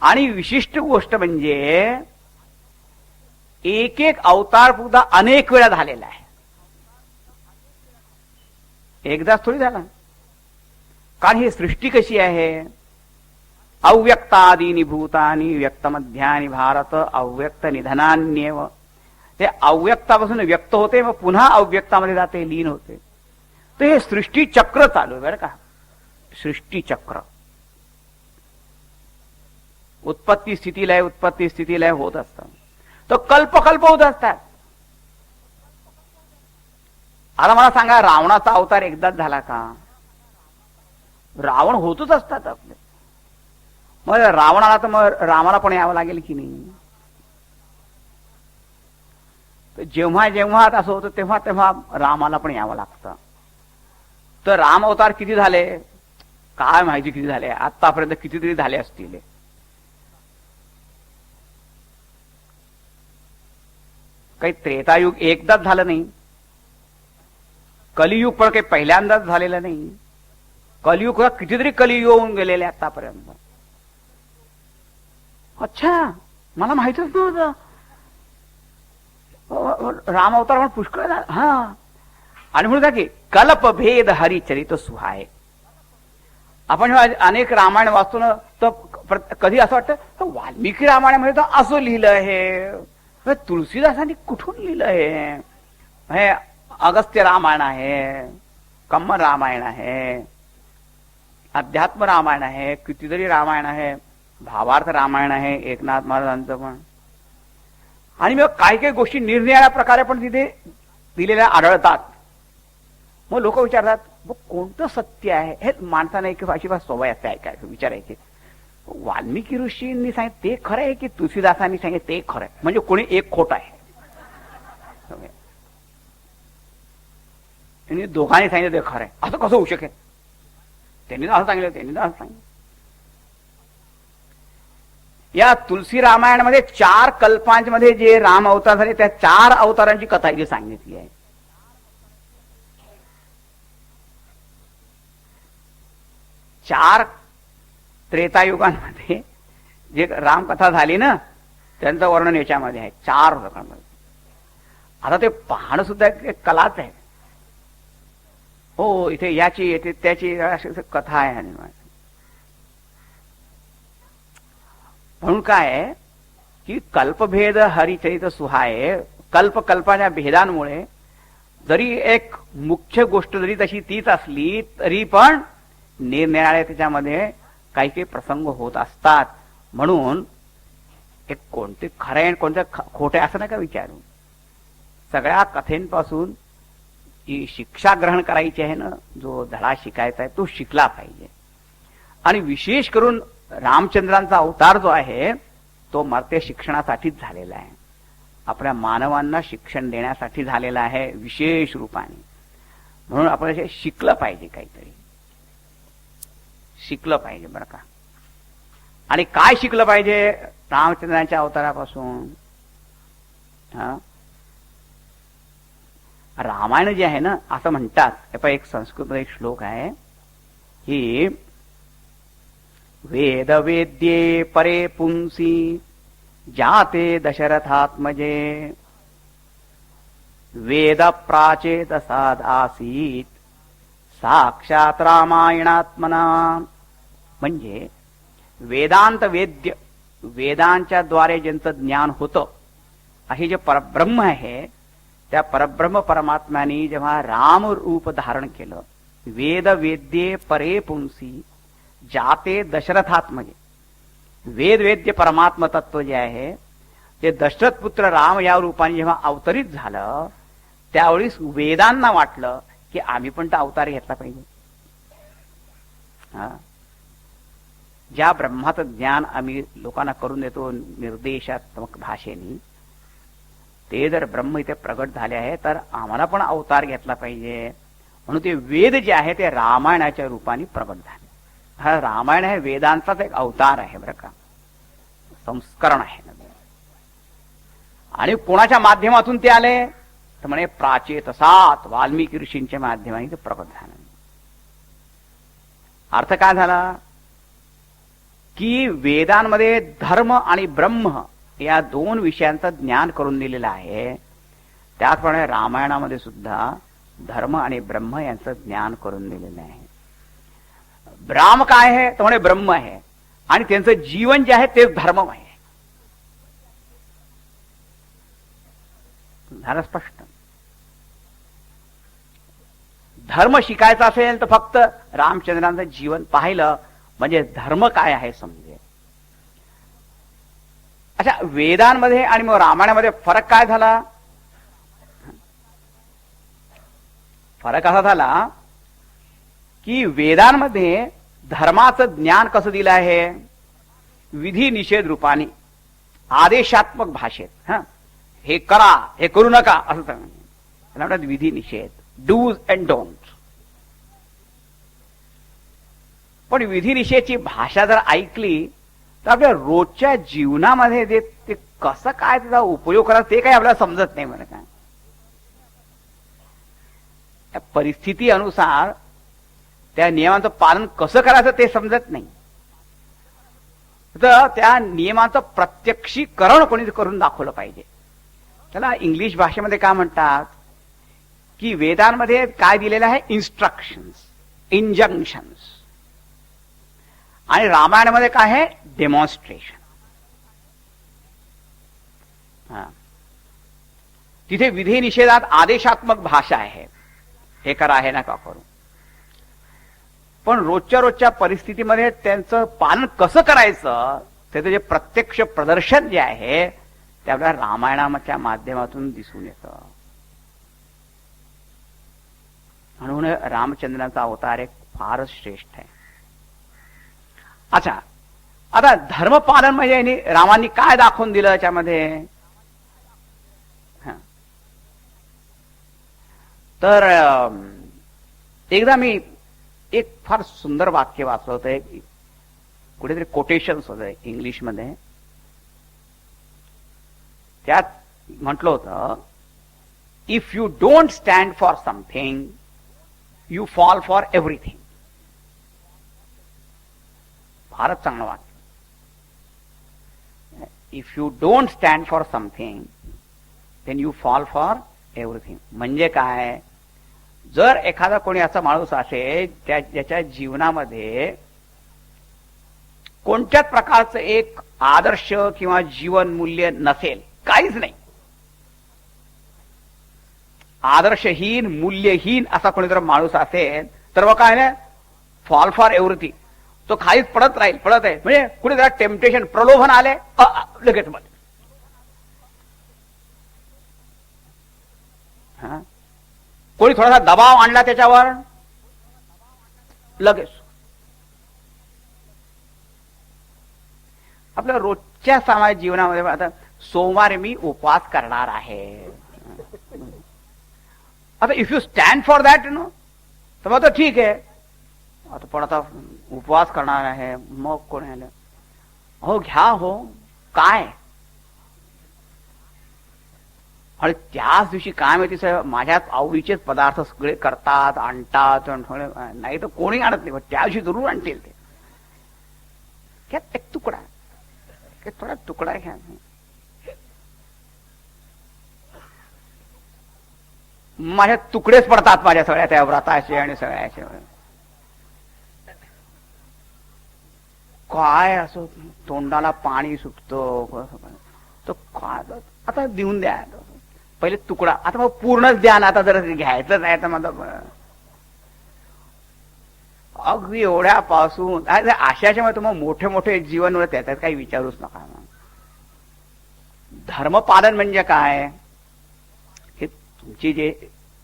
आणि विशिष्ट गोष्ट म्हणजे एक एक अवतार सुद्धा अनेक वेळा झालेला आहे, एकदाच थोडी झाला. कारण ही सृष्टी कशी आहे, अव्यक्तादीनी भूतानी व्यक्तमध्यानी भारत अव्यक्त निधनान्येव. ते अव्यक्तापासून व्यक्त होते, मग पुन्हा अव्यक्तामध्ये जाते, लीन होते. तर हे सृष्टी चक्र चालू आहे बरं का. सृष्टी चक्र उत्पत्ती स्थितीलय उत्पत्ती स्थितीलय होत असतं. तर कल्पकल्प होत असतात. आता मला सांगा, रावणाचा अवतार एकदाच झाला का? रावण होतच असतात आपले. मग रावणाला तर मग रामाला पण यावं लागेल की नाही? तर जेव्हा जेव्हा असं होतं तेव्हा तेव्हा रामाला पण यावं लागतं. तर राम अवतार किती झाले काय माहिती, किती झाले आतापर्यंत, कितीतरी झाले असतील. काही त्रेतायुग एकदाच झालं नाही, कलियुग पण काही पहिल्यांदाच झालेलं नाही. कलियुग कितीतरी कलियुग होऊन गेलेले आतापर्यंत. अच्छा, मला माहितच नव्हतं. राम अवतार पण पुष्कळ. हा, आणि म्हणून की कल्पभेद हरिचरित सुहाय. आपण अनेक रामायण वाचतो ना, तर कधी असं वाटतं वाल्मिकी रामायणामध्ये तर असं लिहिलं आहे, तुलसीदासांनी कुठून लिहिलं आहे. हे अगस्त्य रामायण आहे, कम्म रामायण आहे, अध्यात्म रामायण आहे, कितीतरी रामायण आहे, भावार्थ रामायण आहे एकनाथ महाराजांचं पण. आणि मग काही काही गोष्टी निरनिराळ्या प्रकारे पण तिथे दिलेल्या आढळतात. मग लोक विचारतात, कोणतं सत्य आहे हे? माणसाने एक अशी सवय असते ऐकायचं, विचारायचे. वाल्मिकी ऋषींनी सांगितलं ते खरं आहे की तुलसीदासांनी सांगितलं ते खरं आहे? म्हणजे कोणी एक खोट आहे. त्यांनी दोघांनी सांगितलं ते खरं आहे, असं कसं होऊ शकेल? त्यांनी असं सांगितलं, त्यांनी असं सांगितलं. या तुलसी रामायणामध्ये 4 कल्पांमध्ये जे राम अवतार झाले त्या 4 अवतारांची कथा इथे सांगितली आहे. 4 त्रेतायुगांमध्ये जे रामकथा झाली ना त्यांचं वर्णन याच्यामध्ये आहे 4 प्रकारांमध्ये. आता ते पाहणं सुद्धा एक कलाच आहे. हो, इथे याची येते त्याची अशी कथा आहे. म्हणून काय आहे की कल्पभेद हरिचरित सुहाय. कल्पकल्पाच्या भेदांमुळे जरी एक मुख्य गोष्ट जरी तशी तीच असली तरी पण निरनिराळे त्याच्यामध्ये काही काही प्रसंग होत असतात. म्हणून एक कोणते खरे आणि कोणते खोटे असं नका विचारू. सगळ्या कथेंपासून ही शिक्षा ग्रहण करायची आहे ना, जो धडा शिकायचा आहे तो शिकला पाहिजे. आणि विशेष करून रामचंद्रांचा अवतार जो आहे तो मर्त्य शिक्षणासाठीच झालेला आहे, आपल्या मानवांना शिक्षण देण्यासाठी झालेला आहे विशेष रूपाने. म्हणून आपण हे शिकलं पाहिजे, काहीतरी शिकलं पाहिजे बरं का. आणि काय शिकलं पाहिजे रामचंद्रांच्या अवतारापासून? रामायण जे आहे ना, असं म्हणतात, एक संस्कृत एक श्लोक आहे की वेद वेद्ये परे पुंसी जाते दशरथात्मजे वेद प्राचेत साद आसीत साक्षात रामायणात्मना. म्हणजे वेदांत वेद्य, वेदांच्या द्वारे ज्यांचं ज्ञान होतं हे जे परब्रह्म आहे त्या परब्रह्म परमात्म्याने जेव्हा राम रूप धारण केलं, वेद वेद्ये परे पुंसी जाते दशरथात्मजे. वेद वेद्य परमात्म तत्व जे आहे ते दशरथ पुत्र राम या रूपाने जेव्हा अवतरित झालं त्यावेळी वेदांना वाटलं की आम्ही पण तो अवतार घेतला पाहिजे. हा, ज्या ब्रह्माचं ज्ञान आम्ही लोकांना करून देतो निर्देशात्मक भाषेने, ते जर ब्रह्म इथे प्रगट झाले आहे तर आम्हाला पण अवतार घेतला पाहिजे. म्हणून ते वेद जे आहे ते रामायणाच्या रूपाने प्रगट झाले. हा रामायण हे वेदांचाच एक अवतार आहे बरं का, संस्करण आहे. आणि कोणाच्या माध्यमातून ते आले तर म्हणे प्राचेतसात वाल्मिकी ऋषींच्या माध्यमाने ते प्रगट झाले. अर्थ काय झाला की वेदांमध्ये धर्म आणि ब्रह्म या दोन विषयांचं ज्ञान करून दिलेलं आहे. त्याचप्रमाणे रामायणामध्ये सुद्धा धर्म आणि ब्रह्म यांचं ज्ञान करून दिलेलं आहे. राम काय आहे तर म्हणे ब्रह्म आहे, आणि त्यांचं जीवन जे आहे तेच धर्म आहे. झालं स्पष्ट. धर्म शिकायचा असेल तर फक्त रामचंद्रांचं जीवन पाहिलं म्हणजे धर्म काय आहे समजेल. अच्छा, वेदांमध्ये आणि मग रामायणामध्ये फरक काय झाला? फरक असा झाला की वेदांमध्ये धर्माचं ज्ञान कसं दिलं आहे? विधी निषेध रूपाने, आदेशात्मक भाषेत. हा, हे करा, हे करू नका असं म्हणतात विधी निषेध, डूज अँड डोंट. पण विधी निषेधची भाषा जर ऐकली तर आपल्या रोजच्या जीवनामध्ये ते कसं काय त्याचा उपयोग करायचा ते काही आपल्याला समजत नाही. बरं काय, परिस्थिती अनुसार त्या नियमांचं पालन कसं करायचं ते समजत नाही. तर त्या नियमांचं प्रत्यक्षीकरण कोणी करून दाखवलं पाहिजे. त्याला इंग्लिश भाषेमध्ये काय म्हणतात की वेदांमध्ये काय दिलेलं आहे? इन्स्ट्रक्शन्स, इंजंक्शन्स. आणि रामायणामध्ये काय आहे? डेमॉन्स्ट्रेशन. तिथे विधी निषेधात आदेशात्मक भाषा आहे, हे करा हे नका करू. पण रोजच्या परिस्थितीमध्ये त्यांचं पालन कसं करायचं त्याचं जे प्रत्यक्ष प्रदर्शन जे आहे ते आपल्याला रामायणाच्या माध्यमातून दिसून येतं. म्हणून रामचंद्रांचा अवतार एक फारच श्रेष्ठ आहे. अच्छा, आता धर्मपालन म्हणजे रामांनी काय दाखवून दिलं याच्यामध्ये? तर एकदा मी एक फार सुंदर वाक्य वाचलं होतं, एक कुठेतरी कोटेशन्स होतं इंग्लिशमध्ये. त्यात म्हटलं होतं, if you don't stand for something you fall for everything. फारच चांगलं वाक्य. If you don't stand for something then you fall for everything. म्हणजे काय? जर एखादा कोणी असा माणूस असेल ज्याच्या जीवनामध्ये कोणत्याच प्रकारचं एक आदर्श किंवा जीवन मूल्य नसेल, काहीच नाही, आदर्शहीन मूल्यहीन असा कोणीतरी माणूस असेल तर मग काय ना, फॉल फॉर एव्हरीथिंग. तो खालीच पडत राहील, पडत आहे. म्हणजे कुठे जरा टेम्पटेशन, प्रलोभन आले लगेच मध्ये. कोणी थोडासा दबाव आणला त्याच्यावर लगेच. आपल्या रोजच्या सामाजिक जीवनामध्ये आता सोमवारी मी उपवास करणार आहे. आता if you stand for that तर मग ठीक आहे. आता पण आता उपवास करणार आहे, मग कोणी आलं, हो घ्या, हो काय. आणि त्याच दिवशी काय माहिती सर, माझ्या आवडीचेच पदार्थ सगळे करतात, आणतात. नाही तर कोणी आणत नाही, त्या दिवशी जरूर आणतील ते. एक तुकडा, थोडा तुकडा घ्या. माझ्या तुकडेच पडतात माझ्या सगळ्या त्या व्रताचे आणि सगळ्याचे. काय असं तोंडाला पाणी सुटतं. तो काय आता देऊन द्या पहिले तुकडा, आता मग पूर्णच द्या ना. आता जर घ्यायचंच आहे तर मग अगदी एवढ्यापासून आशाच्या मध्ये मग मोठे मोठे जीवन होते, त्यात काही विचारूच नका. धर्मपालन म्हणजे काय? हे तुमची जे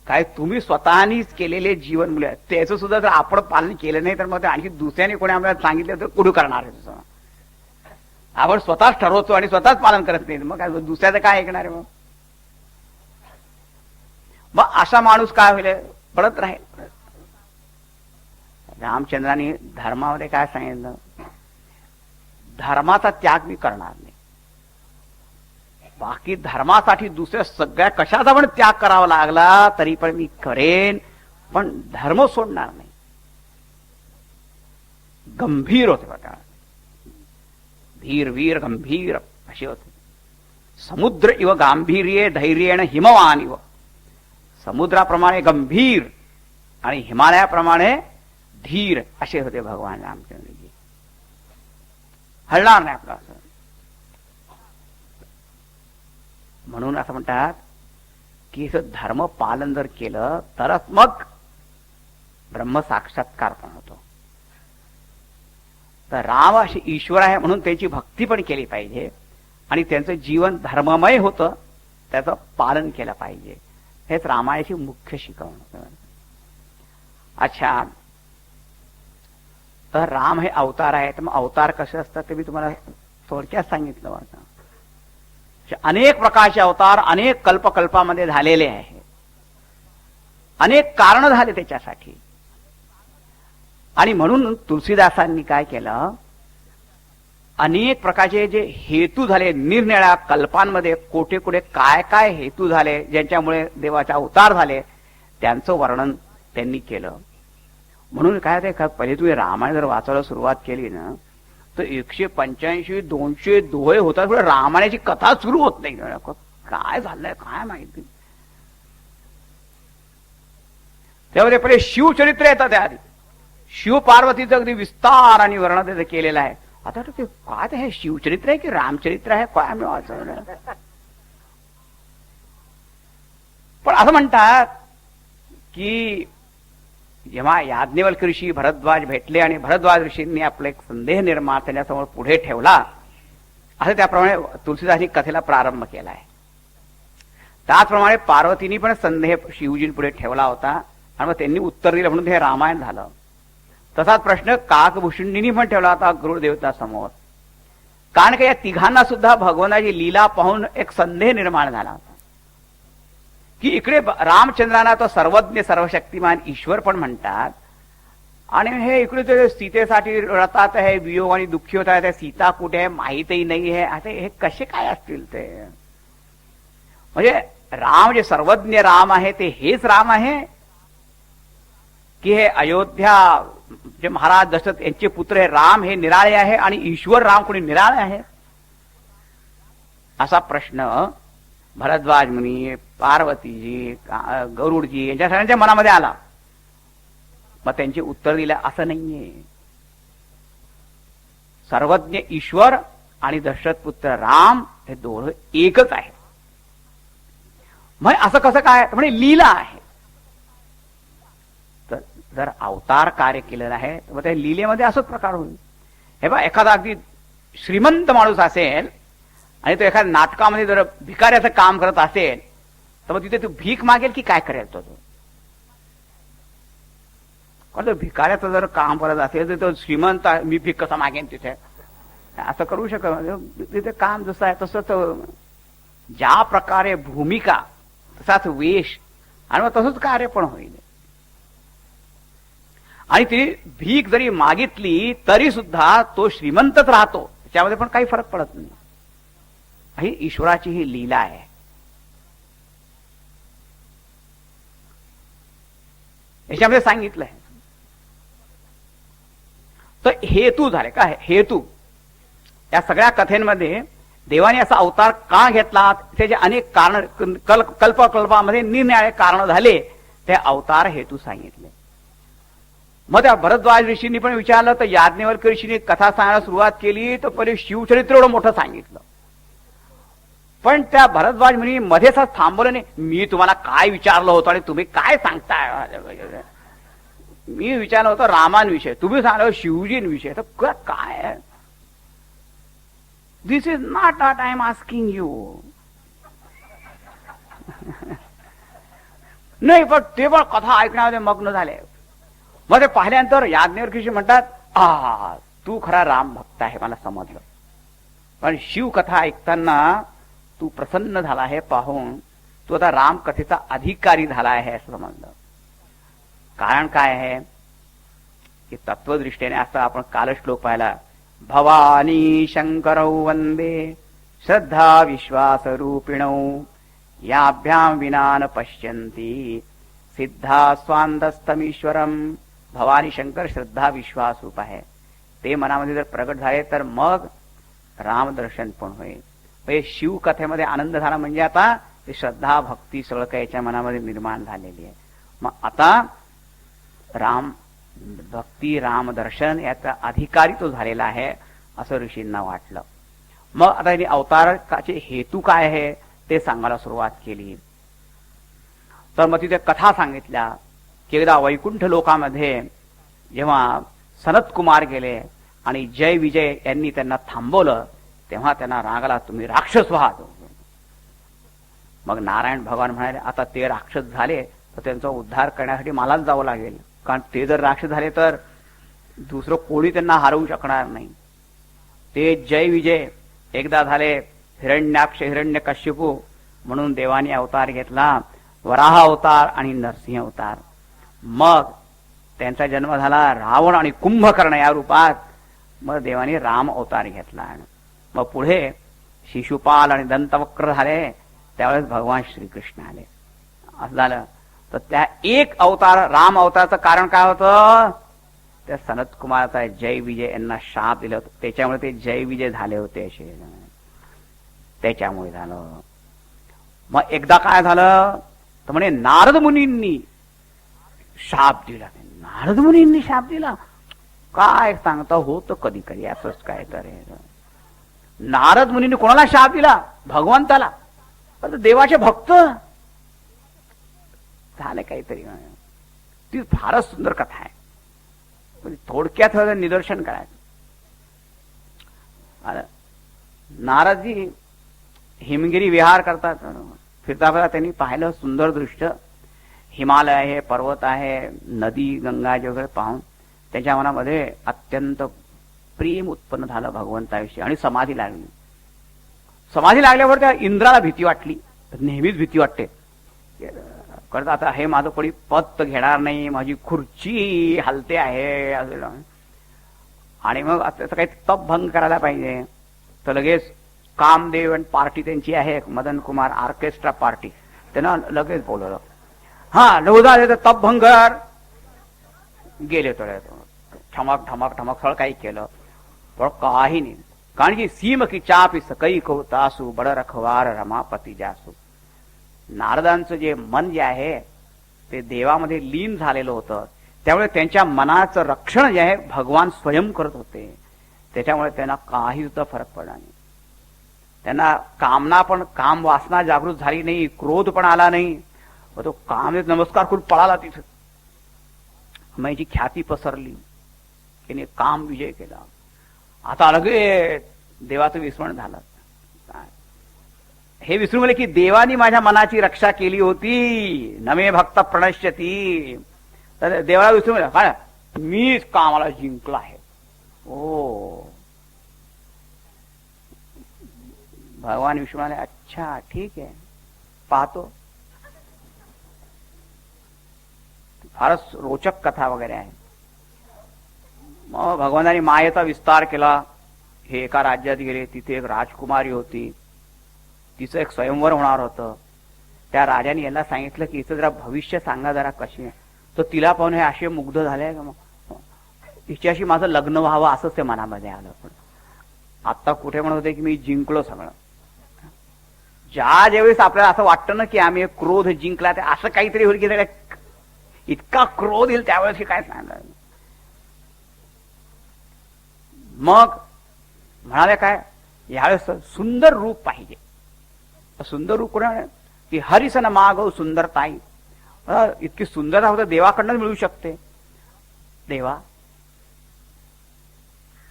काय तुम्ही स्वतःनीच केलेले जीवन मूल्य त्याचं सुद्धा जर आपण पालन केलं नाही तर मग ते आणखी दुसऱ्याने कोणी आपल्याला सांगितलं तर कुठं करणार आहे तसं. आपण स्वतःच ठरवतो आणि स्वतःच पालन करत नाही मग काय दुसऱ्याचं काय ऐकणार आहे. मग असा माणूस काय होईल पडत राहील. रामचंद्रांनी धर्मामध्ये काय सांगितलं, धर्माचा त्याग मी करणार नाही. बाकी धर्मासाठी दुसऱ्या सगळ्या कशाचा पण त्याग करावा लागला तरी पण मी करेन, पण धर्म सोडणार नाही. गंभीर होते बघा, धीर वीर गंभीर असे होते. समुद्र इव गांभीर्ये धैर्येण हिमवान इव. समुद्राप्रमाणे गंभीर आणि हिमालयाप्रमाणे धीर असे होते भगवान रामचंद्रजी. हलणार नाही आपला असं. म्हणून असं म्हणतात की धर्म पालन जर केलं तरच मग ब्रह्म साक्षात्कार पण होतो. तर राम असे ईश्वर आहे म्हणून त्याची भक्ती पण केली पाहिजे आणि त्यांचं जीवन धर्ममय होतं, त्याचं पालन केलं पाहिजे. हेच रामायणाची मुख्य शिकवण. अच्छा, तर राम हे अवतार आहे, तर मग अवतार कसे असतात ते मी तुम्हाला थोडक्यात सांगितलं होतं. अनेक प्रकारचे अवतार अनेक कल्पकल्पामध्ये झालेले आहे. अनेक कारण झाले त्याच्यासाठी. आणि म्हणून तुलसीदासांनी काय केलं, अनेक प्रकारचे जे हेतू झाले निरनिराळ्या कल्पांमध्ये, कोठे कुठे काय काय हेतू झाले ज्यांच्यामुळे देवाचे अवतार झाले त्यांचं वर्णन त्यांनी केलं. म्हणून काय ते पहिले तुम्ही रामायण जर वाचायला सुरुवात केली ना तर 185-200 दोहे होतात, पण रामायणाची कथा सुरू होत नाही. काय झालंय काय माहिती. त्यामध्ये पहिले शिवचरित्र येतात, त्या आधी शिव पार्वतीचं अगदी विस्तार आणि वर्णन त्याचं केलेलं आहे. आता ते काय ते हे शिवचरित्र आहे की रामचरित्र आहे काय मी वाचवलं. पण असं म्हणतात की जेव्हा याज्ञवल्क्य ऋषी भरद्वाज भेटले आणि भरद्वाज ऋषींनी आपला एक संदेह निर्माण त्याच्यासमोर पुढे ठेवला, असं त्याप्रमाणे तुलसीदासांनी कथेला प्रारंभ केला आहे. त्याचप्रमाणे पार्वतीने पण संदेह शिवजींपुढे ठेवला होता आणि मग त्यांनी उत्तर दिलं म्हणून हे रामायण झालं. तसाच प्रश्न काकभूषणींनी पण ठेवला होता गुरुदेवता समोर. कारण का या तिघांना सुद्धा भगवानाची लीला पाहून एक संदेह निर्माण झाला होता की इकडे रामचंद्रांना तो सर्वज्ञ सर्वशक्तिमान ईश्वर पण म्हणतात आणि हे इकडे ते सीतेसाठी रतात आहे, वियोग आणि दुःखी होत आहे, सीता कुठे आहे माहीतही नाही आहे. आता हे कसे काय असतील ते. म्हणजे राम जे सर्वज्ञ राम आहे ते हेच राम आहे की हे अयोध्या जे महाराज दशरथ यांचे पुत्र हे राम हे निराळे आहे आणि ईश्वर राम कोणी निराळे आहे. असा प्रश्न भरद्वाज मुनी, पार्वतीजी, गरुडजी यांच्या सगळ्यांच्या मनामध्ये आला. मग त्यांचे उत्तर दिलं असं नाहीये. सर्वज्ञ ईश्वर आणि दशरथ पुत्र राम हे दोघं एकच आहे. मग असं कसं काय म्हणजे लीला आहे. तर जर अवतार कार्य केलेलं आहे तर मग त्या लीलेमध्ये असंच प्रकार होईल. हे बघा, एखादा अगदी श्रीमंत माणूस असेल आणि तो एखाद्या नाटकामध्ये जर भिकाऱ्याचं काम करत असेल तर मग तिथे तू भीक मागेल की काय करेल तो. कारण भिकाऱ्याचं जर काम करत असेल तर तो श्रीमंत मी भीक कसा मागेन तिथे, असं करू शकत. तिथे काम जसं आहे तसंच, ज्या प्रकारे भूमिका तसाच वेश आणि मग तसंच कार्य पण होईल. आणि ती भीक जरी मागितली तरी सुद्धा तो श्रीमंतच राहतो, त्याच्यामध्ये पण काही फरक पडत नाही. ही ईश्वराची ही लीला आहे. याच्यामध्ये सांगितलंय. तर हेतू झाले काय, हेतू या सगळ्या कथेमध्ये देवाने असा अवतार का घेतला त्याचे अनेक कारण कल्पकल्पामध्ये निरनिराळे कारण झाले. ते अवतार हेतू सांगितले. मग त्या भरद्वाज ऋषींनी पण विचारलं तर याज्ञवल्क्य ऋषींनी कथा सांगायला सुरुवात केली तर पहिले शिवचरित्र एवढं मोठं सांगितलं. पण त्या भरद्वाज मुनी मध्येच थांबवलं नाही. मी तुम्हाला काय विचारलं होतं आणि तुम्ही काय सांगताय. मी विचारलं होतं रामांविषयी, तुम्ही सांगलं शिवजींविषयी. तर काय, this is not what I am asking you. नाही, पण ते पण कथा ऐकण्यामध्ये मग्न झाले. मग ते पाहिल्यानंतर याज्ञवल्क्य म्हणतात, तू खरा राम भक्त आहे, मला समजलं. पण शिवकथा ऐकताना तू प्रसन्न झाला आहे पाहून, तू आता रामकथेचा अधिकारी झाला आहे असं समजलं. कारण काय आहे की तत्वदृष्टीने असं आपण काल श्लोक पाहिला, भवानी शंकरौ वंदे श्रद्धा विश्वास रूपिणौ याभ्याम विना न पश्यन्ति सिद्धा स्वांतस्तमीश्वरम. भवानी शंकर श्रद्धा विश्वास रूप आहे, ते मनामध्ये जर प्रगट झाले तर मग रामदर्शन पण होईल. शिवकथेमध्ये आनंद झाला म्हणजे आता ते श्रद्धा भक्ती सगळं काही याच्या मनामध्ये निर्माण झालेली आहे. मग आता राम भक्ती रामदर्शन याचा अधिकारी तो झालेला आहे असं ऋषींना वाटलं. मग आता त्यांनी अवताराचे हेतू काय आहे ते सांगायला सुरुवात केली. तर मग तिथे कथा सांगितल्या की एकदा वैकुंठ लोकामध्ये जेव्हा सनत कुमार गेले आणि जय विजय यांनी त्यांना थांबवलं, तेव्हा त्यांना राग आला, तुम्ही राक्षस व्हात. मग नारायण भगवान म्हणाले, आता ते राक्षस झाले तर त्यांचा उद्धार करण्यासाठी मलाच जावं लागेल, कारण ते जर राक्षस झाले तर दुसरं कोणी त्यांना हरवू शकणार नाही. ते जय विजय एकदा झाले, हिरण्याक्ष हिरण्यकश्यपू म्हणून देवानी अवतार घेतला, वराह अवतार आणि नरसिंह अवतार. मग त्यांचा जन्म झाला रावण आणि कुंभकर्ण या रूपात. मग देवानी राम अवतार घेतला. मग पुढे शिशुपाल आणि दंतवक्र झाले, त्यावेळेस भगवान श्रीकृष्ण आले. असं झालं. तर त्या एक अवतार राम अवताराचं कारण काय होतं, त्या सनत कुमाराचा जय विजय यांना शाप दिला होता, त्याच्यामुळे ते जय विजय झाले होते असे, त्याच्यामुळे झालं. मग एकदा काय झालं तर म्हणे नारद मुनींनी शाप दिला. नारद मुनींनी शाप दिला, काय सांगता होतं कधी कधी असंच काय. तर नारद मुनींनी कोणाला शाप दिला, भगवंताला. देवाचे भक्त झाले काहीतरी. ती फारच सुंदर कथा आहे, थोडक्यात निदर्शन करायचं. नारदजी हिमगिरी विहार करतात, फिरता फिरता त्यांनी पाहिलं सुंदर दृश्य, हिमालय आहे, पर्वत आहे, नदी गंगा वगैरे पाहून त्यांच्या मनामध्ये अत्यंत प्रेम उत्पन्न झालं भगवंताविषयी आणि समाधी लागली. समाधी लागल्यावर त्या इंद्राला भीती वाटली, नेहमीच भीती वाटते. करत आता हे माझं कोणी पद घेणार नाही, माझी खुर्ची हलते आहे, आणि मग त्याचं काही तपभंग करायला पाहिजे. तर लगेच कामदेव आणि पार्टी त्यांची आहे, मदन कुमार ऑर्केस्ट्रा पार्टी, त्यांना लगेच बोलवलं. नवदा तपभंग गेले. तर ठमक ठमक ठमक सगळं काही केलं, पण काही नाही. कारण की सीम की चापी सकई को तासू बड रखवार रमापती जासू. नारदांचं जे मन जे आहे ते देवामध्ये लीन झालेलं होतं, त्यामुळे त्यांच्या मनाचं रक्षण जे आहे भगवान स्वयं करत होते. त्याच्यामुळे त्यांना काही सुद्धा फरक पडला नाही. त्यांना कामना पण काम वासना जागृत झाली नाही, क्रोध पण आला नाही. तो काम नमस्कार करून पळाला तिथे. माझी ख्याती पसरली, त्याने काम विजय केला. आता लगेच देवाचं विस्मरण झालं. हे विसरून गेले की देवानी माझ्या मनाची रक्षा केली होती, नमे भक्त प्रणश्यती. तर देवाला विसरून गेला, काय मीच कामाला जिंकला आहे. ओ भगवान विष्णू म्हणाले, अच्छा ठीक आहे, पाहतो. फारच रोचक कथा वगैरे आहे. मग भगवानाने मायेचा विस्तार केला. हे एका राज्यात गेले, तिथे एक राजकुमारी होती, तिचं एक स्वयंवर होणार होतं. त्या राजाने यांना सांगितलं की हिचं जरा भविष्य सांगा जरा कशी आहे. तर तिला पाहून हे असे मुग्ध झाले का मग तिच्याशी माझं लग्न व्हावं असंच ते मनामध्ये आलं. पण आता कुठे म्हणत होते की मी जिंकलो सगळं. ज्यावेळेस आपल्याला असं वाटतं ना की आम्ही क्रोध जिंकला, ते असं काहीतरी होईल की इतका क्रोध येईल त्यावेळेस हे काय सांगणार. मग म्हणाले काय, यावेळेस सुंदर रूप पाहिजे. सुंदर रूप कोण की हरिसन मागव सुंदरताई. इतकी सुंदरता होतं देवाकडनं मिळू शकते. देवा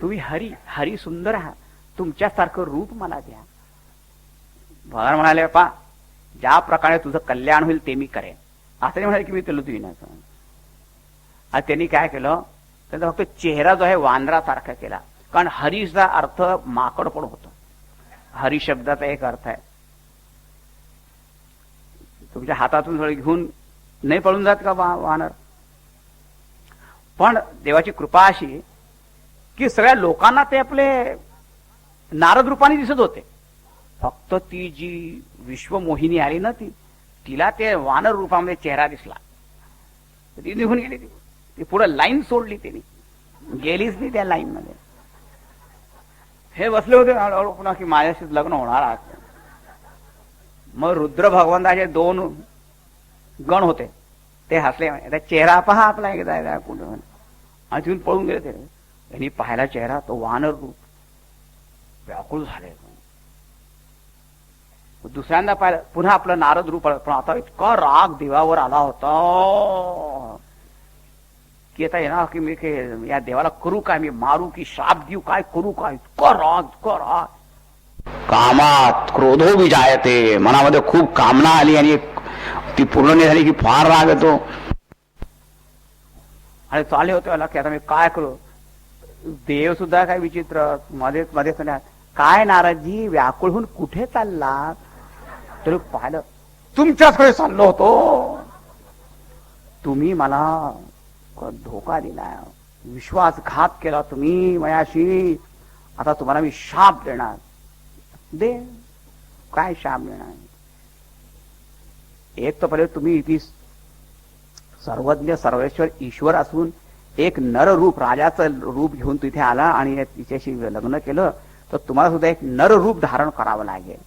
तुम्ही हरी सुंदर आहात, तुमच्यासारखं रूप मला द्या. भगवान म्हणाले, पा ज्या प्रकारे तुझं कल्याण होईल ते मी करेन. असं नाही म्हणाले की मी तुला देईन असं. आणि त्यांनी काय केलं, त्यांचा फक्त चेहरा जो आहे वानरासारखा केला. कारण हरीचा अर्थ माकड पण होतो. हरी शब्दाचा एक अर्थ आहे, तुमच्या हातातून थोडे घेऊन नाही पळून जात का वानर. पण देवाची कृपा अशी की सगळ्या लोकांना ते आपले नारद रूपाने दिसत होते. फक्त ती जी विश्वमोहिनी आली ना, तिला ते वानर रूपामध्ये चेहरा दिसला, ती निघून गेली. ती पुढे लाईन सोडली, तिने गेलीच नाही त्या लाईन मध्ये. हे बसले होते हळूहळू पुन्हा की माझ्याशी लग्न होणार आहे. मग रुद्र भगवंताचे 2 गण होते, ते हसले, चेहरा पहा आपला एकदा कुठं, आणि तिथून पळून गेले. ते यांनी पाहिला चेहरा, तो वानर रूप, व्याकुळ झाले. दुसऱ्यांदा पाहिलं, पुन्हा आपलं नारद रूप, पण आता इतका राग देवावर आला होता की आता येणार की मी या देवाला करू काय, मी मारू की शाप देऊ, काय करू काय, इतका राग. कामात क्रोधो विजायते, मनामध्ये खूप कामना आली आणि ती पूर्ण नाही झाली की फार राग येतो. आणि चालले होते मला की आता मी काय करू. देव सुद्धा काय विचित्र, मध्ये काय नाराजी, व्याकुळ होऊन कुठे चालला. तरी पाहिलं, तुमच्याकडे चाललो होतो, तुम्ही मला धोका दिला, विश्वासघात केला तुम्ही माझ्याशी, आता तुम्हाला मी शाप देणार. दे, काय शाप देणार. एक तर पहिले तुम्ही इथे सर्वज्ञ सर्वेश्वर ईश्वर असून एक नर रूप, राजाचं रूप घेऊन तिथे आला आणि तिच्याशी लग्न केलं, तर तुम्हाला सुद्धा एक नर रूप धारण करावं लागेल.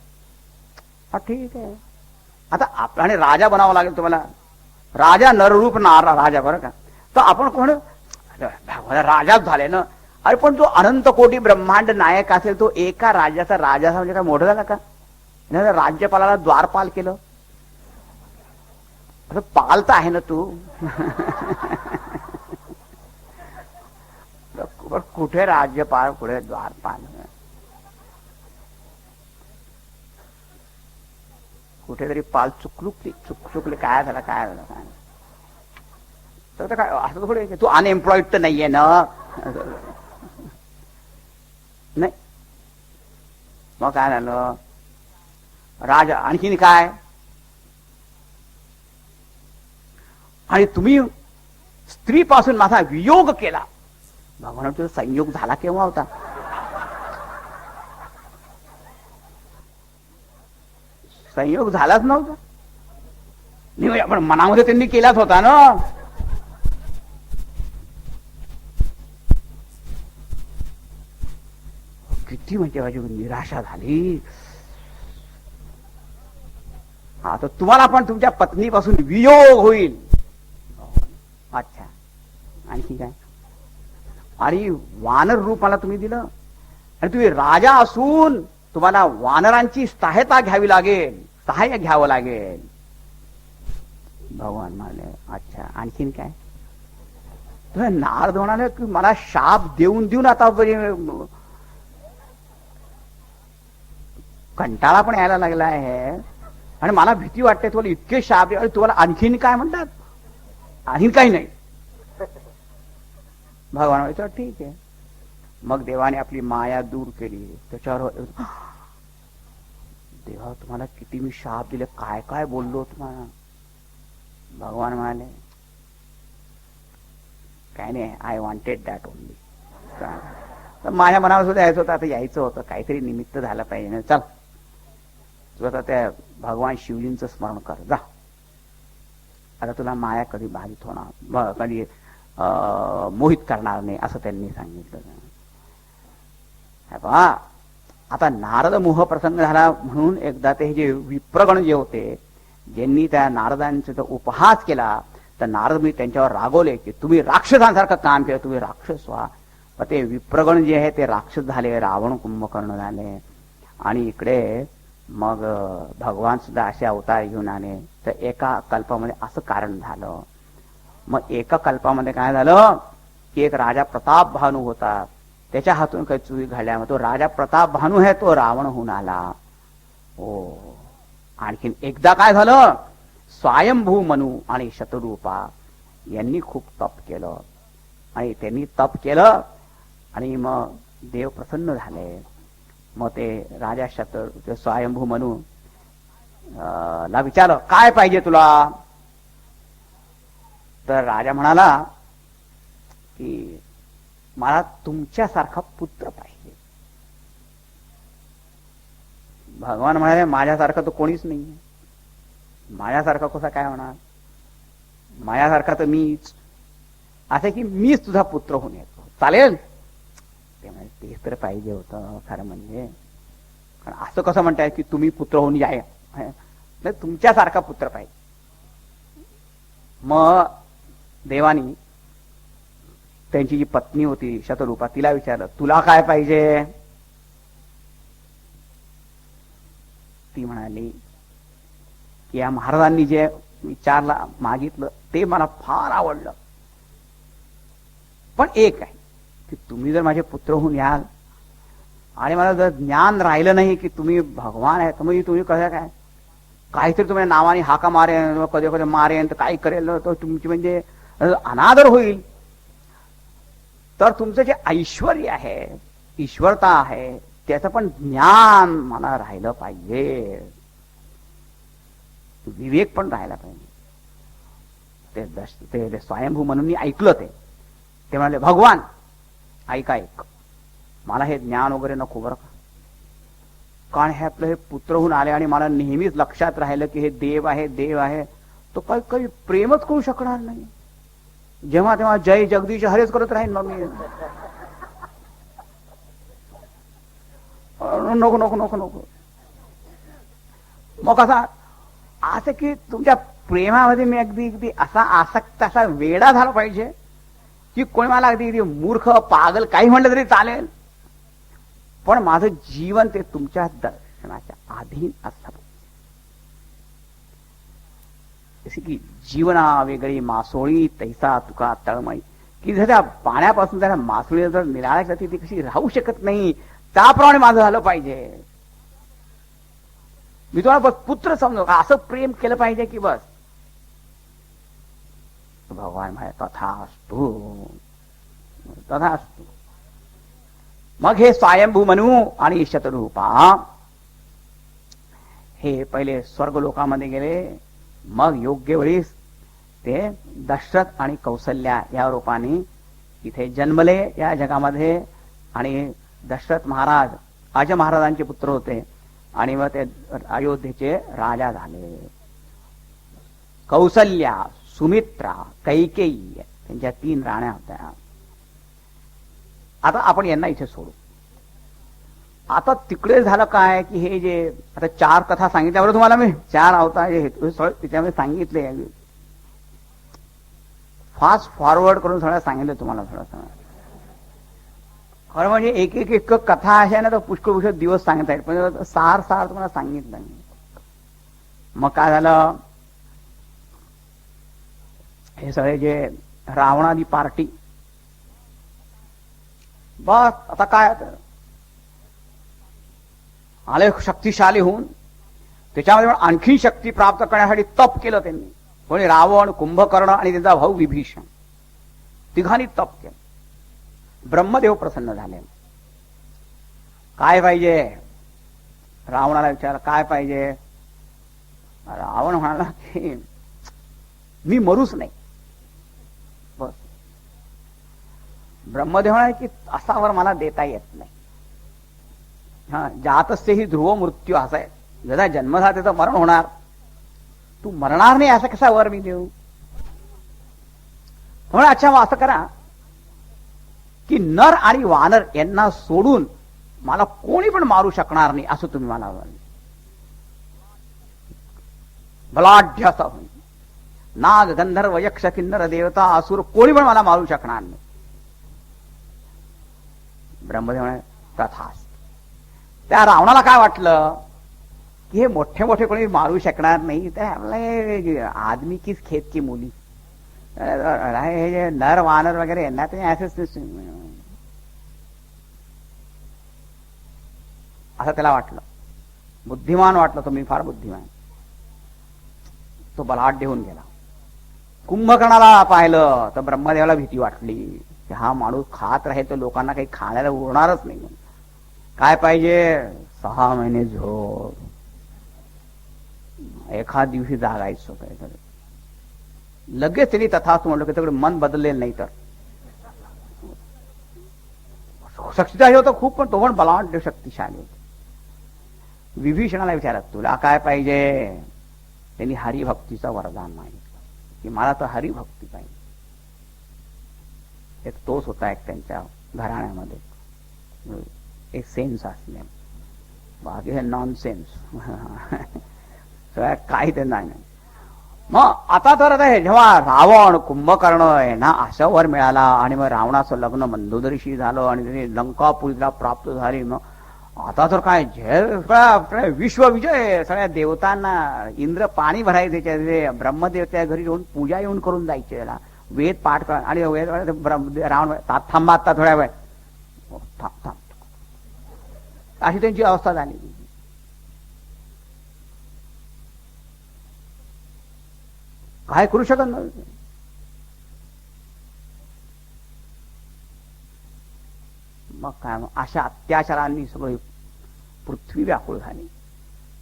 ठीक आहे, आता आपल्याने राजा बनावं लागेल तुम्हाला. राजा नररूप राजा, बरं का. तर आपण कोण राजाच झाले ना. अरे पण जो अनंत कोटी ब्रह्मांड नायक असेल, तो एका राज्याचा राजा म्हणजे काय मोठं झाला का. राज्यपालाला द्वारपाल केलं, असं पालता आहे ना तू. कुठे राज्यपाल, कुठे द्वारपाल, कुठेतरी पाल चुकले. काय झालं तर काय असं थोडे, तू अनएम्प्लॉइड तर नाहीये ना. नाही, मग काय झालं, राजा आणखीन काय. आणि तुम्ही स्त्रीपासून माझा वियोग केला. भगवान तुझा संयोग झाला केव्हा होता. संयोग झालाच नव्हता, पण मनामध्ये त्यांनी केलाच होता ना. किती म्हणजे माझी निराशा झाली. आता तुम्हाला पण तुमच्या पत्नीपासून वियोग होईल. अच्छा, आणखी काय. आणि वानर रूप मला तुम्ही दिलं, आणि तुम्ही राजा असून तुम्हाला वानरांची सहायता घ्यावी लागेल, सहाय्य घ्यावं लागेल. भगवान म्हणाले अच्छा, आणखीन काय. तुला नारद म्हणाले की मला शाप देऊन आता कंटाळा पण यायला लागला आहे, आणि मला भीती वाटते, तुम्हाला इतके शाप दे. आणि तुम्हाला आणखीन काय म्हणतात. आणखीन काही नाही. भगवान म्हणाले ठीक आहे. मग देवाने आपली माया दूर केली. त्याच्यावर देवा तुम्हाला किती मी शाप दिले, काय काय बोललो तुम्हाला. भगवान म्हणाले काय नाही, आय वॉन्टेड दॅट ओनली. माझ्या मनावर सुद्धा यायचं होतं, आता यायचं होतं, काहीतरी निमित्त झालं पाहिजे. चल तू आता त्या भगवान शिवजींचं स्मरण कर जा. आता तुला माया कधी बाधित होणार, कधी मोहित करणार नाही, असं त्यांनी सांगितलं. आता नारद मोह प्रसंग झाला म्हणून एकदा ते जे विप्रगण जे होते, ज्यांनी त्या नारदांचा उपहास केला, तर नारद मी त्यांच्यावर रागवले की तुम्ही राक्षसांसारखं काम केलं, तुम्ही राक्षस व्हा. पण ते विप्रगण जे आहे ते राक्षस झाले, रावण कुंभकर्ण झाले. आणि इकडे मग भगवान सुद्धा असे अवतार घेऊन आले. तर एका कल्पामध्ये असं कारण झालं. मग एका कल्पामध्ये काय झालं की एक राजा प्रताप भानू होता, त्याच्या हातून काही चुकी घडल्या, तो राजा प्रताप भानू आहे तो रावण होऊन आला. हो, आणखीन एकदा काय झालं, स्वयंभू मनू आणि शतरूपा यांनी खूप तप केलं आणि त्यांनी तप केलं आणि मग देव प्रसन्न झाले. मग ते राजा ते स्वयंभू मनू ला विचारलं काय पाहिजे तुला. तर राजा म्हणाला की मला तुमच्यासारखा पुत्र पाहिजे. भगवान म्हणाले माझ्यासारखं तर कोणीच नाही. माझ्यासारखा कसा काय होणार. माझ्यासारखा तर मीच. असं की मीच तुझा पुत्र होऊन येतो चालेल. ते म्हणजे तेच तर पाहिजे होतं खरं म्हणजे. कारण असं कसं म्हणताय की तुम्ही पुत्र होऊन याय. तुमच्यासारखा पुत्र पाहिजे. मग देवानी त्यांची जी पत्नी होती शतरूपा तिला विचारलं तुला काय पाहिजे. ती म्हणाली की या महाराजांनी जे विचारला मागितलं ते मला फार आवडलं. पण एक आहे की तुम्ही जर माझे पुत्र होऊन याल आणि मला जर ज्ञान राहिलं नाही की तुम्ही भगवान आहे तर मग तुम्ही कसं काय काहीतरी तुम्ही नावाने हाका मारेन कधी कधी मारेन तर काही करेल तर तुमची म्हणजे अनादर होईल. तर तुमचं जे ऐश्वर आहे ईश्वरता आहे त्याचं पण ज्ञान मला राहिलं पाहिजे. विवेक पण राहायला पाहिजे. ते स्वयंभू म्हणून ऐकलं ते म्हणाले भगवान ऐका मला हे ज्ञान वगैरे नको बरं का. कारण हे आपलं हे पुत्र होऊन आले आणि मला नेहमीच लक्षात राहिलं की हे देव आहे देव आहे. तो काही प्रेमच करू शकणार नाही. जेव्हा तेव्हा जय जगदीश हरेच करत राहीन. मग मी नको नको नको नको. मग कसा असं की तुमच्या प्रेमामध्ये मी अगदी असा आसक्त असा वेडा झाला पाहिजे की कोणी मला अगदी मूर्ख पागल काही म्हणलं तरी चालेल पण माझं जीवन ते तुमच्या दर्शनाच्या अधीन असतं. जसे की जीवना वेगळी मासोळी तैसा तुका तळमळी की जर त्या पाण्यापासून जरा मासोळी जर निराळायची जाते ती कशी राहू शकत नाही त्याप्रमाणे माझं झालं पाहिजे. मी तुम्हाला बस पुत्र समजू का असं प्रेम केलं पाहिजे की बस. भगवान म्हणे तथास्तु तथास्तु. मग हे स्वयंभू मनू आणि शतरूपा हे पहिले स्वर्ग लोकामध्ये गेले. मग योग्य वेळीस ते दशरथ आणि कौसल्या या रूपाने इथे जन्मले या जगामध्ये. आणि दशरथ महाराज अज महाराजांचे पुत्र होते आणि मग ते अयोध्येचे राजा झाले. कौसल्या सुमित्रा कैकेयी त्यांच्या 3 राण्या होत्या. आता आपण यांना इथे सोडू. आता तिकडे झालं काय की हे जे आता 4 कथा सांगितल्यावर तुम्हाला मी 4 अवतार त्याच्यामध्ये सांगितले फास्ट फॉरवर्ड करून सगळं सांगितलं तुम्हाला. थोडं खरं म्हणजे एक कथा अशा ना तर पुष्कळ दिवस सांगता येईल पण सार तुम्हाला सांगितलं. मग काय झालं हे सगळे जे रावणादी पार्टी बस आता काय आले शक्तिशाली होऊन त्याच्यामध्ये आणखी शक्ती प्राप्त करण्यासाठी तप केलं त्यांनी. कोणी रावण कुंभकर्ण आणि त्यांचा भाऊ विभीषण तिघांनी तप केलं. ब्रह्मदेव प्रसन्न झाले. काय पाहिजे रावणाला विचारलं काय पाहिजे. रावण म्हणाला की मी मरूच नाही बस. ब्रह्मदेव म्हणाले की असा वर मला देता येत नाही. हा जातस्य ही ध्रुव मृत्यू असा आहे. जसा जन्म झाला त्याचं मरण होणार. तू मरणार नाही असं कसा वर मी देऊ. म्हणून अच्छा मग असं करा की नर आणि वानर यांना सोडून मला कोणी पण मारू शकणार नाही असं तुम्ही मला बलाढ्य असा होईल. नाग गंधर्व यक्ष किन्नर देवता असुर कोणी पण मला मारू शकणार नाही. ब्रह्मदेव म्हणे तथास. त्या रावणाला काय वाटलं की हे मोठे मोठे कोणी मारू शकणार नाही तर आदमी किस खेत की मुली हे जे नर वानर वगैरे यांना ते असं त्याला वाटलं. बुद्धिमान वाटलं तुम्ही फार बुद्धिमान. तो बलाढ्य देऊन गेला. कुंभकर्णाला पाहिलं तर ब्रह्मदेवाला भीती वाटली की हा माणूस खात राहील तर लोकांना काही खाण्याला उरणारच नाही. काय पाहिजे? 6 महिने झोप, एखाद दिवशी जागायचं काहीतरी. लगेच त्यांनी तथाच म्हणलं की त्याकडे मन बदललेलं नाही तर शक्तिशाली होता खूप, पण तो पण बलाढ्य शक्तिशाली होता. विभीषणाला विचारत तुला काय पाहिजे? त्यांनी हरिभक्तीचं वरदान मागितलं की मला तर हरिभक्ती पाहिजे. एक तोच होता एक त्यांच्या घराण्यामध्ये एक सेन्स असणे, बाकी हे नॉनसेन्स काही ते नाही. मग आता तर आता हे जेव्हा रावण कुंभकर्ण आहे ना असा वर मिळाला आणि मग रावणाचं लग्न मंदोदरीशी झालं आणि त्यांनी लंकापुरीला प्राप्त झाली. मग आता तर काय जय विश्वविजय. सगळ्या देवतांना इंद्र पाणी भरायचे त्याच्या ब्रह्मदेव त्या घरी येऊन पूजा येऊन करून जायचे. त्याला वेद पाठ कर आणि वेद रावण थांबा आता थोड्या वेळ थांब अशी त्यांची अवस्था झाली. काय करू शकत नाही. मग काय अशा अत्याचारांनी सगळी पृथ्वी व्याकुळ झाली.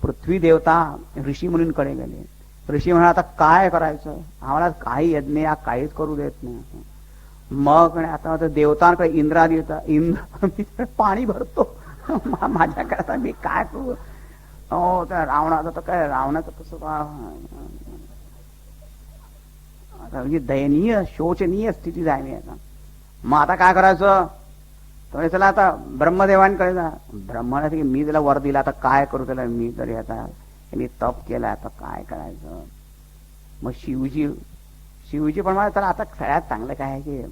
पृथ्वी देवता ऋषी मुनींकडे गेले. ऋषी म्हणा आता काय करायचं, आम्हाला काही यज्ञ या काहीच करू देत नाही. मग आता देवतांकडे इंद्रादी होता. इंद्र पाणी भरतो माझ्याकडे मी काय करू. हो त्या रावणाचं तर काय, रावणाचं कसं म्हणजे दयनीय शोचनीय स्थिती झाली आता. मग आता काय करायचं? तर चला आता ब्रह्मदेवांकडे जा. ब्रह्माने मी त्याला वर दिला, आता काय करू त्याला मी तरी. आता यांनी तप केला, आता काय करायचं. मग शिवजी पण मला चला आता सगळ्यात चांगलं काय आहे की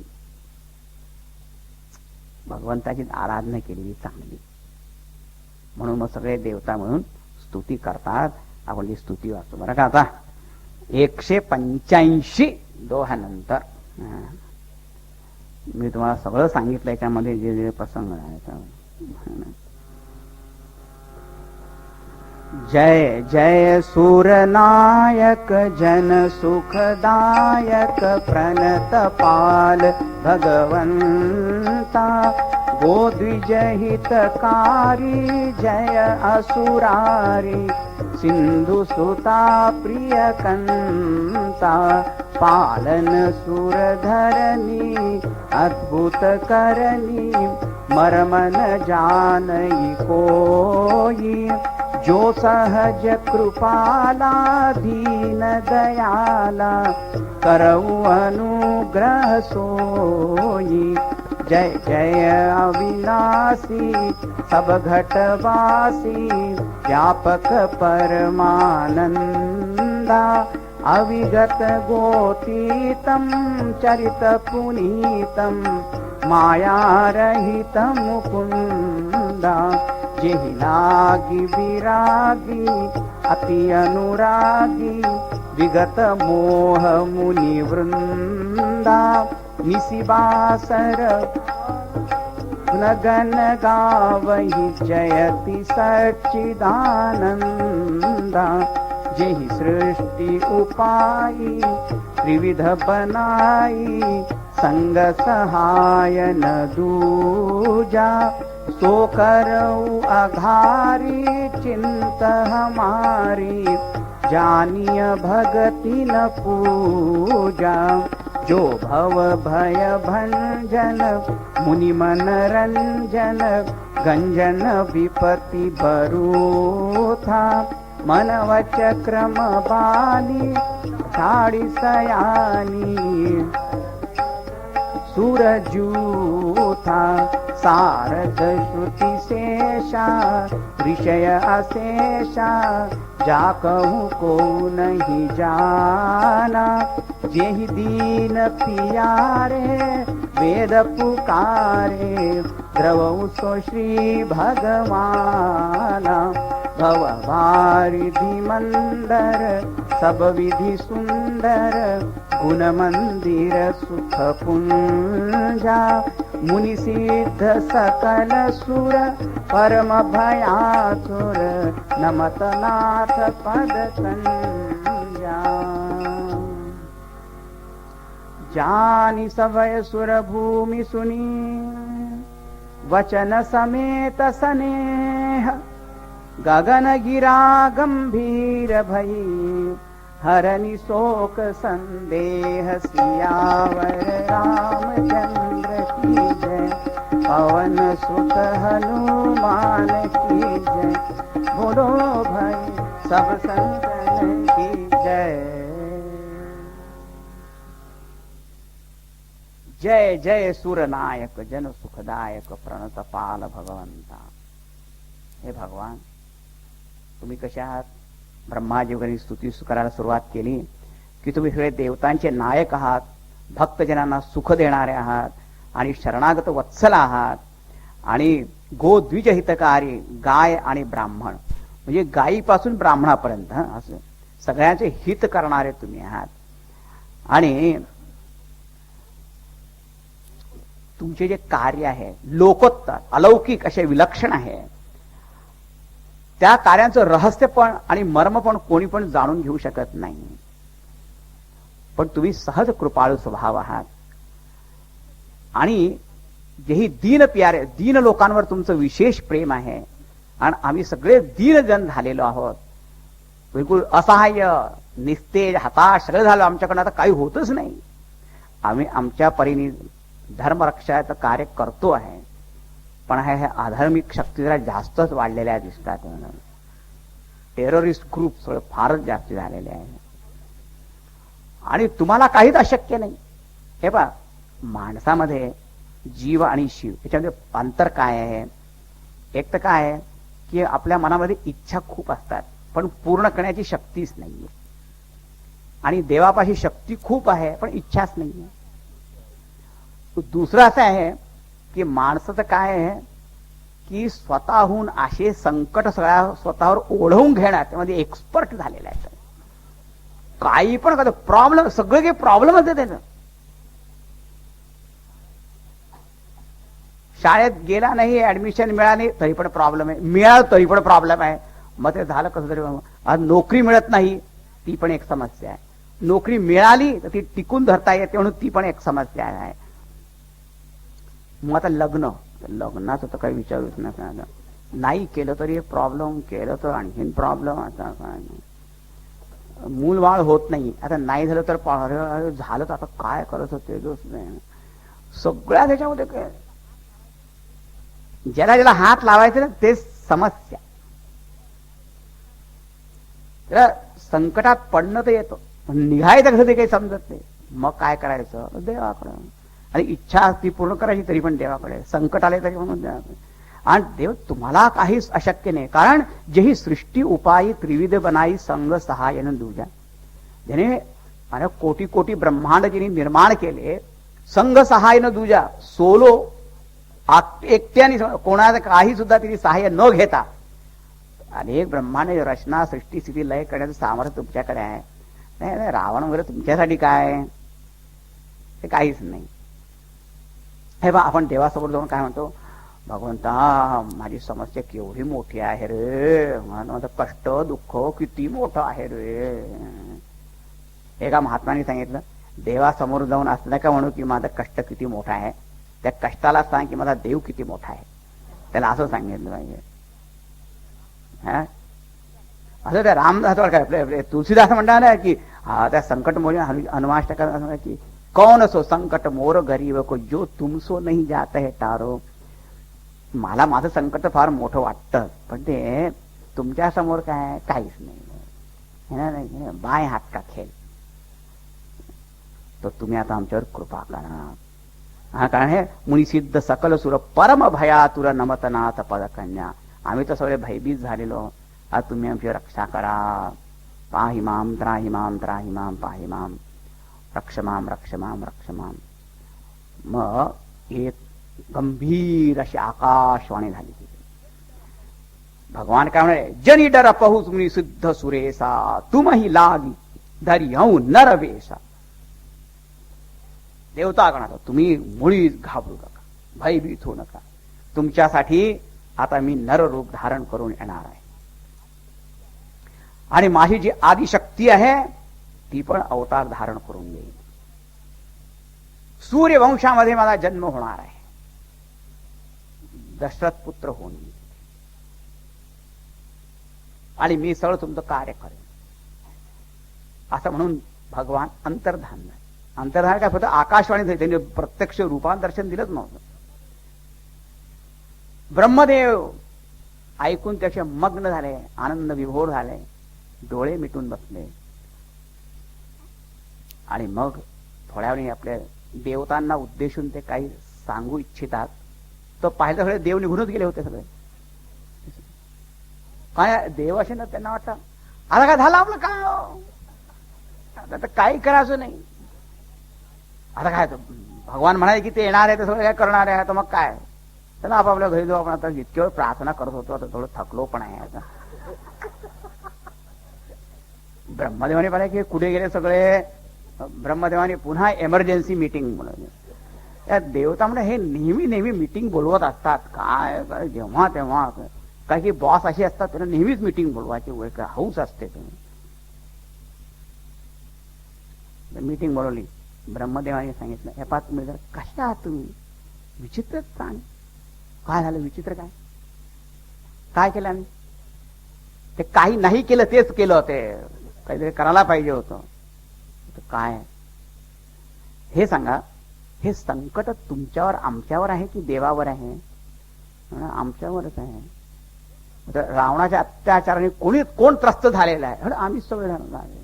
भगवंताची आराधना केलेली चांगली. म्हणून मग सगळे देवता म्हणून स्तुती करतात. आपण जी स्तुती वाचतो बरं का. आता 185 दोहानंतर मी तुम्हाला सगळं सांगितलं याच्यामध्ये जे जे प्रसंग आहेत. जय जय सूरनायक जन सुखदायक प्रणतपाल भगवंता गोद्विज हितकारी जय असुरारी सिंधु सुता प्रियकंता पालन सुरधरणी अद्भुत करणी मर्मन जानई कोई जो सहज कृपाला दीन दयाला करऊ अनुग्रह सोई जय जय अविनाशी सब घटवासी व्यापक परमानंदा अविगत गोतीतम चरित पुनीतम मायारहित मुकुंदा जेहि लागी विरागी अति अनुरागी विगत मोह मुनि वृंदा निशिबासर लगन गावहि जयति सच्चिदानंदा जेहि सृष्टि उपाई त्रिविध बनाई संग सहाय न दूजा सो करऊ अघारी चिंत हमारी जानिय भगति न पूजा जो भव भय भंजन मुनि मन रंजन गंजन विपति बरूथा मन वचक्रम बाली साड़ी सयानी सूरजूथा सारद श्रुति शेषा ऋषय अशेषा जा कहूँ को नहीं जाना जेहि दीन पियारे वेद पुकारे द्रवऊ सो श्री भगवाना भव वारिधि मंदर सब विधि सुंदर गुण मंदिर सुख पुंजा मुनि सिद्ध सकल सुर परम भयासुर नमत नाथ पद कंजा दूजा। जानी सभय सुर भूमि सुनी वचन समेत स्नेह, गगन गिरा गंभीर भई हरनि शोक संदेह। सियावर रामचंद्र की जय, पवन सुत हनुमान की जय, बोलो भाई सब संतन की जय। जय जय सूरनायक जन सुखदायक प्रणत पाल भगवंता। हे भगवान, तुम्ही कशा आहात? ब्रह्माजी वगैरे स्तुती करायला सुरुवात केली की तुम्ही सगळे देवतांचे नायक आहात, भक्तजनांना सुख देणारे आहात आणि शरणागत वत्सल आहात आणि गोद्विज हितकारी, गाय आणि ब्राह्मण म्हणजे गायीपासून ब्राह्मणापर्यंत असं सगळ्यांचे हित करणारे तुम्ही आहात। आणि तुमचे जे कार्य आहे लोकोत्तर अलौकिक असे विलक्षण आहे। त्या कार्यांचं रहस्य पण आणि मर्म पण कोणी पण जाणून घेऊ शकत नाही। पण तुम्ही सहज कृपाळू स्वभाव आहात आणि जेही दीन प्यारे दीन लोकांवर तुमचं विशेष प्रेम आहे आणि आम्ही सगळे दीनजन झालेलो आहोत, बिलकुल असहाय्य निस्तेज हताश सगळं झालं, आमच्याकडनं आता काही होतच नाही। आम्ही आमच्या परीने धर्मरक्षाचं कार्य करतो आहे, पण हे आधार्मिक शक्ती जरा जास्तच वाढलेल्या दिसतात। टेररिस्ट ग्रुप सगळं फारच जास्त झालेले आहे आणि तुम्हाला काहीच अशक्य नाही। हे पहा, माणसामध्ये जीव आणि शिव याच्यामध्ये अंतर काय आहे? एक तर काय आहे की आपल्या मनामध्ये इच्छा खूप असतात पण पूर्ण करण्याची शक्तीच नाहीये, आणि देवापाशी शक्ती खूप आहे पण इच्छाच नाहीये। दुसरं असं आहे की माणसाचं काय आहे की स्वतःहून असे संकट सगळ्या स्वतःवर ओढवून घेण्यात त्यामध्ये एक्सपर्ट झालेले आहेत। काही पण करतो, प्रॉब्लेम सगळे काही प्रॉब्लेमच आहे त्याचं। शाळेत गेला नाही, ऍडमिशन मिळाली तरी पण प्रॉब्लेम आहे, मिळालं तरी पण प्रॉब्लेम आहे। मग ते झालं कसं तरी, आज नोकरी मिळत नाही ती पण एक समस्या आहे, नोकरी मिळाली तर ती टिकून धरता येते म्हणून ती पण एक समस्या आहे। मग आता लग्नाचं तर काही विचारूच नका, नाही केलं तरी प्रॉब्लेम, केलं तर आणखीन प्रॉब्लेम। आता काय मूल बाळ होत नाही, आता नाही झालं तर झालं तर आता काय करत होते सगळ्या त्याच्यामध्ये काय ज्याला ज्याला हात लावायचे ना तेच समस्या। त्याला संकटात पडणं तर येतं, निघायचं कसं ते काही समजत नाही। मग काय करायचं? देवाकडं, आणि इच्छा ती पूर्ण करायची तरी पण देवाकडे, संकट आले तरी म्हणून देवाकडे। आणि देव तुम्हाला काहीच अशक्य नाही, कारण जेही सृष्टी उपायी त्रिविध बनाई संग सहाय्यन दूजा, ज्याने कोटी कोटी ब्रह्मांड जिने निर्माण केले संघ सहाय्यन दूजा, सोलो एकट्याने कोणाचं काही सुद्धा तिने सहाय्य न घेता अनेक ब्रह्मांड रचना सृष्टी स्थिती लय करण्याचं सामर्थ्य तुमच्याकडे आहे। नाही रावण वगैरे तुमच्यासाठी काय, ते काहीच नाही। हे बा, आपण देवासमोर जाऊन काय म्हणतो, भगवंता माझी समस्या केवढी मोठी आहे रे, माझं कष्ट दुःख किती मोठं आहे रे। एका महात्माने सांगितलं, देवासमोर जाऊन असं नका म्हणू की माझं कष्ट किती मोठा आहे, त्या कष्टाला सांग की माझा देव किती मोठा आहे। त्याला असं सांगितलं पाहिजे। असं त्या रामदास काय तुलसीदास म्हणतात ना की त्या संकट मोर हनुमाष्टका की कौन सो संकट मोर गरीब को जो तुमसो नाही जात है टारो। मला माझं संकट फार मोठं वाटतं पण ते तुमच्या समोर काय काहीच नाही, बाय हात का खेळ। तर तुम्ही आता आमच्यावर कृपा करा। हा, कारण हे मुनिसिद्ध सकल सुर परम भयातुर नमतनाथ पद कन्या, आम्ही तर सगळे भयभीत झालेलो, आज तुम्ही आमची रक्षा करा। पाहिमाम त्राहिमाम त्राहिमाम पाहिमाम रक्षमाम रक्षमाम रक्षमाम। मग एक गंभीर अशी आकाशवाणी झाली। भगवान काय म्हणाले, जनी डर पहुस मुनी सिद्ध सुरेसा, तुमही लागी धरियऊ नरवेशा। देवता गणाला तुम्ही मुळीच घाबरू नका, भयभीत होऊ नका, तुमच्यासाठी आता मी नररूप धारण करून येणार आहे। आणि माझी जी आदिशक्ती आहे ती पण अवतार धारण करून घेईल. सूर्यवंशामध्ये माझा जन्म होणार आहे, दशरथ पुत्र होऊन येईल आणि मी सगळं तुमचं कार्य करेन, असं म्हणून भगवान अंतर्धान. अंतर्धान काय फक्त आकाशवाणी, त्यांनी प्रत्यक्ष रूपांतर्शन दिलंच नव्हतं. ब्रह्मदेव ऐकून त्याचे मग्न झाले, आनंद विभोर झाले, डोळे मिटून बसले. आणि मग थोड्या वेळी आपल्या देवतांना उद्देशून ते काही सांगू इच्छितात, तर पाहिलं सगळे देव निघूनच गेले होते सगळे. काय देव असे ना, त्यांना वाटतं आता काय झालं आपलं काय, आता काही करायचं नाही. आता काय भगवान म्हणाले की ते येणार आहे, ते सगळं काय करणार आहे, तर मग काय, चला आपापल्या घरी जाऊ. आपण आता इतक्या वेळ प्रार्थना करत होतो, आता थोडं थकलो पण आहे. आता ब्रह्मदेवाने पाहिजे की कुठे गेले सगळे. ब्रह्मदेवाने पुन्हा एमर्जन्सी मीटिंग बोलवली. या देवता म्हणजे हे नेहमी नेहमी मीटिंग बोलवत असतात, काय जेव्हा तेव्हा. काय की बॉस असे असतात, त्यांना नेहमीच मीटिंग बोलवायची हौस असते. मीटिंग बोलवली. ब्रह्मदेवाने सांगितलं, हे पहा तुम्ही जर कशा आहात तुम्ही, विचित्रच प्राणी. काय झालं, विचित्र काय, काय केलं आम्ही, ते काही नाही केलं, तेच केलं, ते काहीतरी करायला पाहिजे होतं. काय हे सांगा, हे संकट तुमच्यावर आमच्यावर आहे की देवावर आहे? आमच्यावरच आहे. रावणाच्या अत्याचाराने कोण त्रस्त झालेला आहे? आम्हीच सगळे झाले.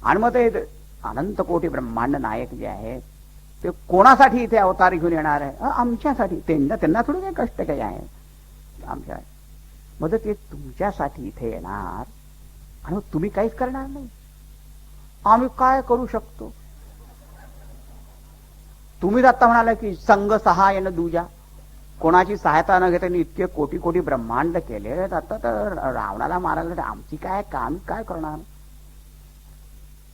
आणि मग ते अनंत कोटी ब्रह्मांड नायक जे आहे ते कोणासाठी इथे अवतार घेऊन येणार आहे? आमच्यासाठी. त्यांना थोडं काही कष्ट काही आहे आमच्या. मग ते तुमच्यासाठी इथे येणार आणि मग तुम्ही काहीच करणार नाही. आम्ही काय करू शकतो? तुम्हीच आता म्हणाला की संग सहाय्यन दूजा, कोणाची सहायता न घेता इतके कोटी कोटी ब्रह्मांड केले. आता तर रावणाला मारायला आमची काय काम, काय करणार?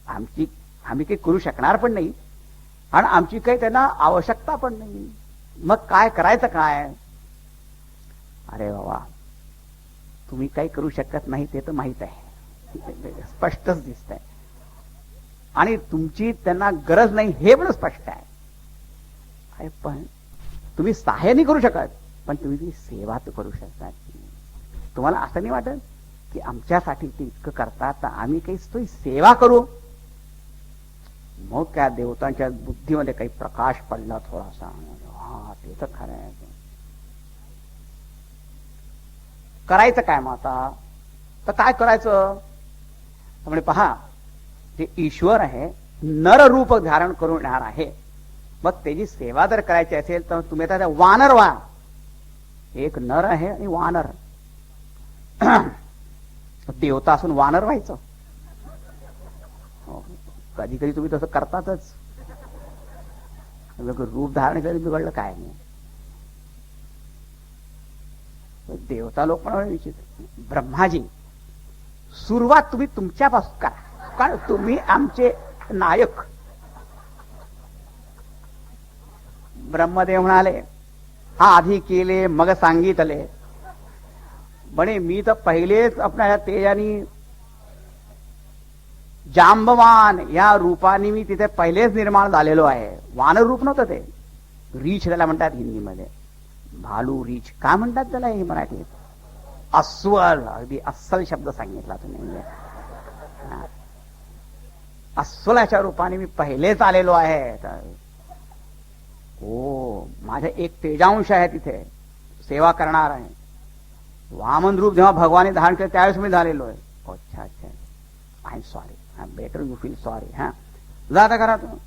आम्ही काही करू शकणार पण नाही आणि आमची काही त्यांना आवश्यकता पण नाही. मग काय करायचं काय? अरे बाबा, तुम्ही काही करू शकत नाही ते तर माहित आहे, स्पष्टच दिसत आहे. आणि तुमची त्यांना गरज नाही हे पण स्पष्ट आहे. पण तुम्ही सहाय्य नाही करू शकत, पण तुम्ही ती सेवा तर करू शकता. तुम्हाला असं नाही वाटत की आमच्यासाठी ते इतकं करतात, तर आम्ही काही सेवा करू? मग त्या देवतांच्या बुद्धीमध्ये काही प्रकाश पडला थोडासा. हा, ते तर खरं आहे. करायचं काय मग आता? तर काय करायचं म्हणजे पहा, ते ईश्वर आहे, नर रूप धारण करून येणार आहे. मग त्याची सेवा जर करायची असेल तर तुम्ही आता वानर व्हा. एक नर आहे आणि वानर. देवता असून वानर व्हायचं? कधी कधी तुम्ही तसं करतातच. रूप धारण केलं बिघडलं काय नाही. देवता लोक पण विचित्र. ब्रह्माजी, सुरुवात तुम्ही तुमच्यापासून करा, कारण तुम्ही आमचे नायक. ब्रह्मदेव म्हणाले, हा आधी केले मग सांगितले. म्हणे मी तर पहिलेच आपल्या तेजानी जांबवान या रूपाने मी तिथे पहिलेच निर्माण झालेलो आहे. वानर रूप नव्हतं ते, रीछ त्याला म्हणतात हिंदीमध्ये, भालू रीछ काय म्हणतात त्याला हे मराठीत? अस्वल. अगदी अस्सल शब्द सांगितला तुम्ही. अस्वलाच्या रूपाने मी पहिलेच आलेलो आहे. हो, माझा एक तेजांश आहे तिथे, सेवा करणार आहे. वामन रूप जेव्हा भगवाने धारण केलं त्यावेळेस मी झालेलो आहे. अच्छा अच्छा, I am sorry, better you feel sorry. हा, जाता करा तुम्ही.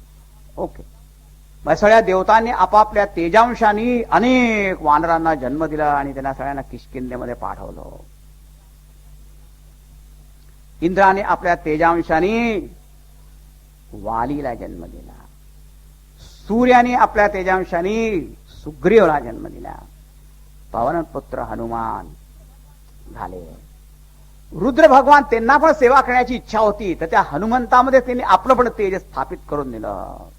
ओके. मग सगळ्या देवतांनी आपापल्या तेजांशानी अनेक वानरांना जन्म दिला आणि त्यांना सगळ्यांना किष्किंधेमध्ये पाठवलं. इंद्राने आपल्या तेजांशानी वालीला जन्म दिला. सूर्याने आपल्या तेजांशानी सुग्रीवला जन्म दिला. पवनपुत्र हनुमान झाले. रुद्र भगवान त्यांना पण सेवा करण्याची इच्छा होती, तर त्या हनुमंतामध्ये त्यांनी आपलं पण तेज स्थापित करून दिलं.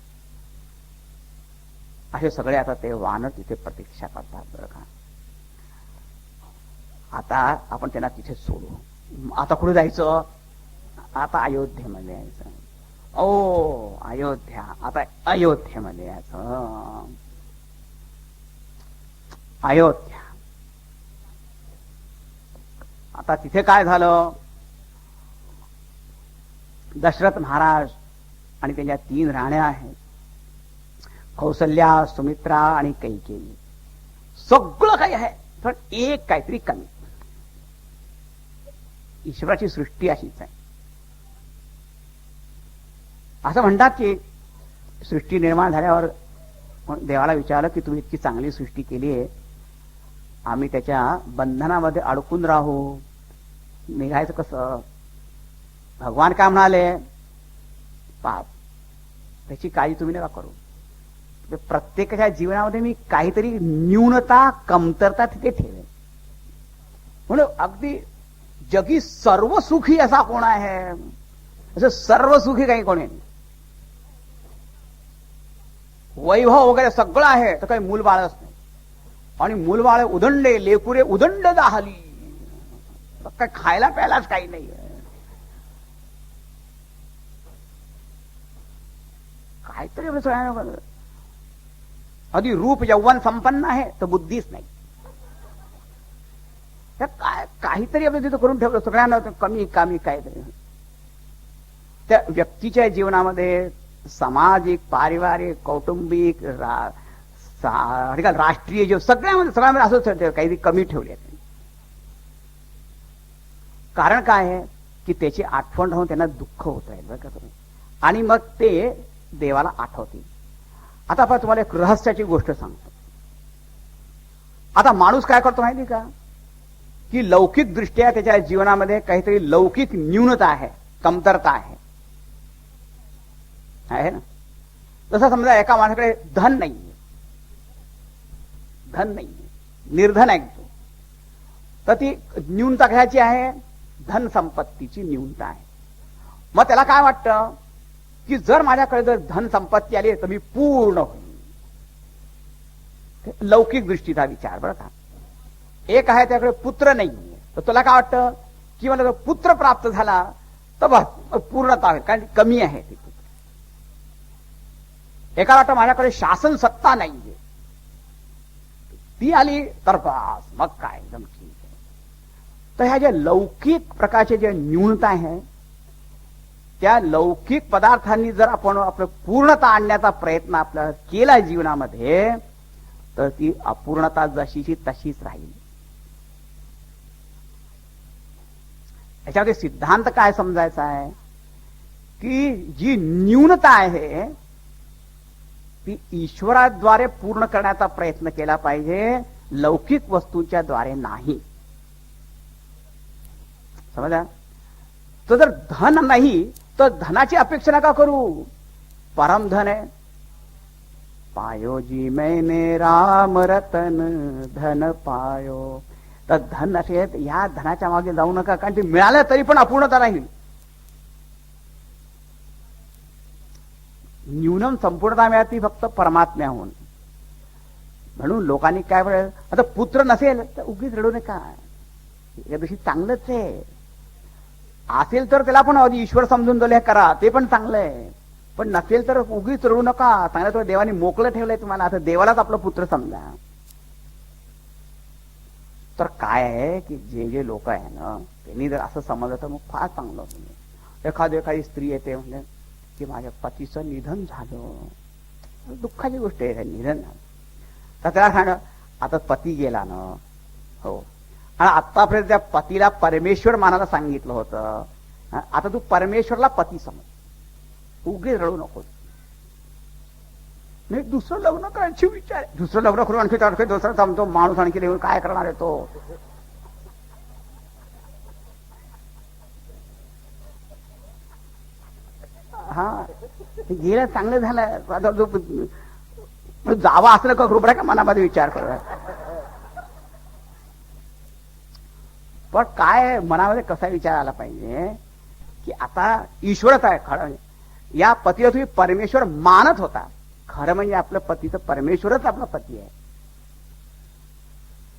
असे सगळे आता ते वानर तिथे प्रतीक्षा करतात. बरं का, आता आपण त्यांना तिथे सोडू. आता कुठे जायचं? आता अयोध्येमध्ये जायचं. ओ अयोध्या. आता अयोध्येमध्ये याचं अयोध्या. आता तिथे काय झालं, दशरथ महाराज आणि त्यांच्या 3 राण्या आहेत, कौसल्या, सुमित्रा आणि कैकेयी. सगळं काही आहे, पण एक काहीतरी कमी. ईश्वराची सृष्टी अशीच आहे. असं म्हणतात की सृष्टी निर्माण झाल्यावर देवाला विचारलं की तुम्ही इतकी चांगली सृष्टी केली आहे, आम्ही त्याच्या बंधनामध्ये अडकून राहू, निघायचं कसं? भगवान काय म्हणाले, पाप त्याची काळजी तुम्ही नका करू. प्रत्येकाच्या जीवनामध्ये मी काहीतरी न्यूनता, कमतरता तिथे ठेवेन. म्हणून अगदी जगी सर्व सुखी असा कोण आहे? असं सर्व सुखी काही कोणी नाही. वैभव वगैरे सगळं आहे तर काही मूलबाळच नाही. आणि मूलबाळ उदंडे, लेकुरे उदंड दाहली, काय खायला प्यायलाच काही नाही. काहीतरी आधी रूप यौवन संपन्न आहे तर बुद्धीच नाही. काय काहीतरी आपण तिथं करून ठेवलं सगळ्यांना कमी कामी काहीतरी. त्या व्यक्तीच्या जीवनामध्ये सामाजिक, पारिवारिक, कौटुंबिक, राष्ट्रीय जीवन सगळ्यामध्ये असं काहीतरी कमी ठेवले. कारण काय आहे की त्याची आठवण राहून त्यांना दुःख होत राहील बरं का तुम्ही, आणि मग ते देवाला आठवतील. आता आपण तुम्हाला एक रहस्याची गोष्ट सांगतो. आता माणूस काय करतो माहिती का, की लौकिक दृष्ट्या त्याच्या जीवनामध्ये काहीतरी लौकिक न्यूनता आहे, कमतरता आहे ना. तसं समजा एका माणसाकडे धन नाहीये, निर्धन आहे तो, तर ती न्यूनता घ्यायची आहे, धन संपत्तीची न्यूनता आहे. मग त्याला काय वाटतं की जर माझ्याकडे जर धन संपत्ती आली तर मी पूर्ण होईल. लौकिक दृष्टीचा विचार बरं का. एक आहे त्याकडे पुत्र नाहीये, तर तुला काय वाटतं की मला जर पुत्र प्राप्त झाला तर बस पूर्णता होईल, कारण कमी आहे ती. एका वाटतं माझ्याकडे शासन सत्ता नाहीये, ती आली तर बस मग काय एकदम ठीक आहे. तर ह्या ज्या लौकिक प्रकारचे जे न्यूनता आहे, त्या लौकिक पदार्थांनी जर आपण आपलं पूर्णता आणण्याचा प्रयत्न आपला केला जीवनामध्ये, तर ती अपूर्णता जशीची तशीच राहील. याच्यामध्ये सिद्धांत काय समजायचा आहे की जी न्यूनता आहे ती ईश्वराद्वारे पूर्ण करण्याचा प्रयत्न केला पाहिजे, लौकिक वस्तूंच्या द्वारे नाही. समजा. तर जर धन नाही तर धनाची अपेक्षा नका करू. परम धन आहे. पायो जी मैंने राम रतन धन पायो. तर धन असेल या धनाच्या मागे जाऊ नका, कारण ते मिळालं तरी पण अपूर्णता राहील. न्यूनम संपूर्णता मिळते फक्त परमात्म्याहून. म्हणून लोकांनी काय म्हणाल, आता पुत्र नसेल तर उगीच रडू नका, या दिवशी चांगलंच आहे. असेल तर त्याला पण ईश्वर समजून दिले करा, ते पण चांगलं आहे. पण नसेल तर उगीच रडू नका. चांगलं तर देवाने मोकळं ठेवलंय तुम्हाला, आता देवालाच आपला पुत्र समजा. तर काय आहे की जे जे लोक आहे ना त्यांनी जर असं समजलं तर मग फार चांगलं होतं. एखादी स्त्री येते म्हणजे की माझ्या पतीचं निधन झालं, दुःखाची गोष्ट आहे, निधन झालं. तर त्याला सांग आता पती गेला ना, हो, आणि आतापर्यंत त्या पतीला परमेश्वर मानायला सांगितलं होतं, आता तू परमेश्वरला पती समज, उगीच रडू नको. नाही दुसरं लग्न करायची विचार, दुसरं लग्न करून आणखी दुसरा थांबतो माणूस, आणखी देऊन काय करणार आहे तो. हा गेलं चांगलं झालं, जावा असलं का ग्रुप का मनामध्ये विचार करू. पण काय मनामध्ये कसा विचार आला पाहिजे की आता ईश्वरच आहे खरं. या पतीला तुम्ही परमेश्वर मानत होता, खरं म्हणजे आपलं पतीचं परमेश्वरच आपला पती आहे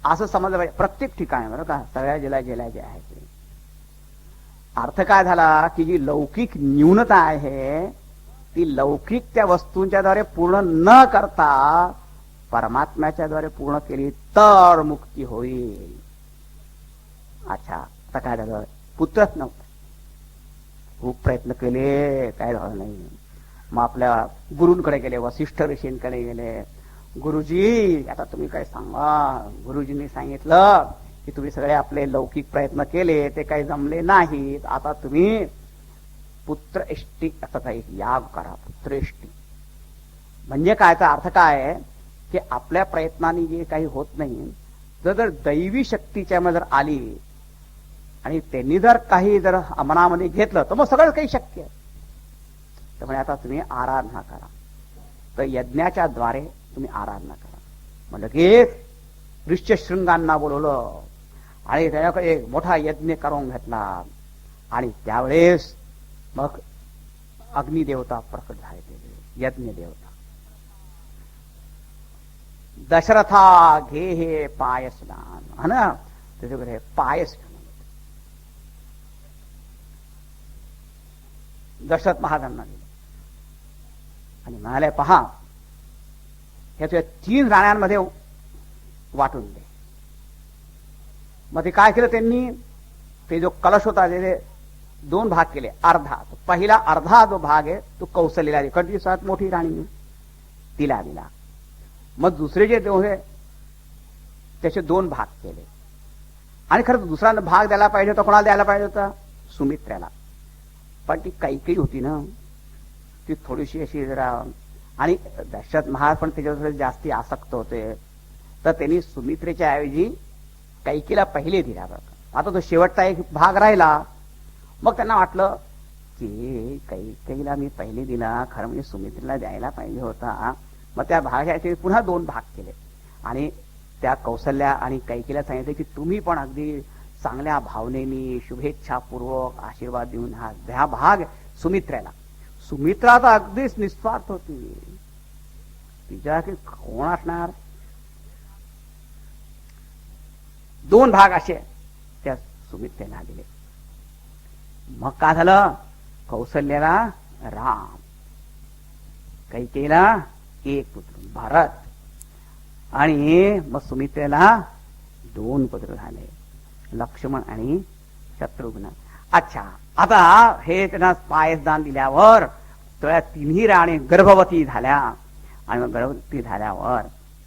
असं समजलं पाहिजे प्रत्येक ठिकाणी बरं का. सगळ्या जिला गेल्या जे आहे ते अर्थ काय झाला की जी लौकिक न्यूनता आहे ती लौकिक त्या वस्तूंच्या द्वारे पूर्ण न करता परमात्म्याच्या द्वारे पूर्ण केली तर मुक्ती होईल. अच्छा, आता काय झालं? पुत्रच नव्हता. खूप प्रयत्न केले, काय झालं नाही. मग आपल्या गुरूंकडे गेले, वसिष्ठ ऋषींकडे गेले. गुरुजी, आता तुम्ही काय सांगा. गुरुजींनी सांगितलं की तुम्ही सगळे आपले लौकिक प्रयत्न केले, ते काही जमले नाहीत. आता तुम्ही पुत्र इष्टी असा एक याग करा. पुत्र इष्टी म्हणजे कायचा अर्थ काय आहे की आपल्या प्रयत्नाने जे काही होत नाही, जर दैवी शक्तीच्या जर आली आणि त्यांनी जर काही जर मनामध्ये घेतलं तर मग सगळं काही शक्य आहे. त्यामुळे आता तुम्ही आराधना करा. तर यज्ञाच्या द्वारे तुम्ही आराधना करा. मग लगेच ऋष्यशृंगांना बोलवलं आणि त्याच्याकडे एक मोठा यज्ञ करून घेतला. आणि त्यावेळेस मग अग्निदेवता प्रकट झाले, यज्ञ देवता. दशरथा घे हे पायसदान, हा ना, त्याच्याकडे पायस दशरथ महाराजांना दिले आणि म्हणाले, पहा हे तुझ्या 3 राण्यांमध्ये वाटून दे. मग ते काय केलं त्यांनी? ते जो कलश होता त्याचे 2 भाग केले. अर्धा, पहिला अर्धा जो भाग आहे तो कौशल्याला दिला, कारण ती सर्वात मोठी राणी तिला दिला. मग दुसरे जे होते त्याचे 2 भाग केले. आणि खरं दुसरा भाग द्यायला पाहिजे होता. कोणाला द्यायला पाहिजे होता? सुमित्रेला. पण ती कैकेयी होती ना, ती थोडीशी अशी जरा, आणि दशरथ महाराज पण त्याच्यावर जास्ती आसक्त होते. तर त्यांनी सुमित्रेच्या ऐवजी कैकेयीला पहिले दिला. आता तो शेवटचा एक भाग राहिला. मग त्यांना वाटलं की कैकेयीला मी पहिले दिला, खरं म्हणजे सुमित्रेला द्यायला पाहिजे होता. मग त्या भागाचे पुन्हा 2 भाग केले आणि त्या कौशल्या आणि कैकेयीला सांगितले की तुम्ही पण अगदी चांगल्या भावनेनी शुभेच्छापूर्वक आशीर्वाद देऊन हा भाग सुमित्रेला. सुमित्रा तर अगदीच निस्वार्थ होती. तिच्या की कोण असणार? 2 भाग असे त्या सुमित्रेला दिले. मग काय झालं? कौशल्याला राम, कैकेयीला एक पुत्र भरत, आणि मग सुमित्रेला 2 पुत्र झाले, लक्ष्मण आणि शत्रुघ्न. अच्छा, आता हे त्यांना पायसदान दिल्यावर त्या 3ही राणी गर्भवती झाल्या. आणि मग गर्भवती झाल्यावर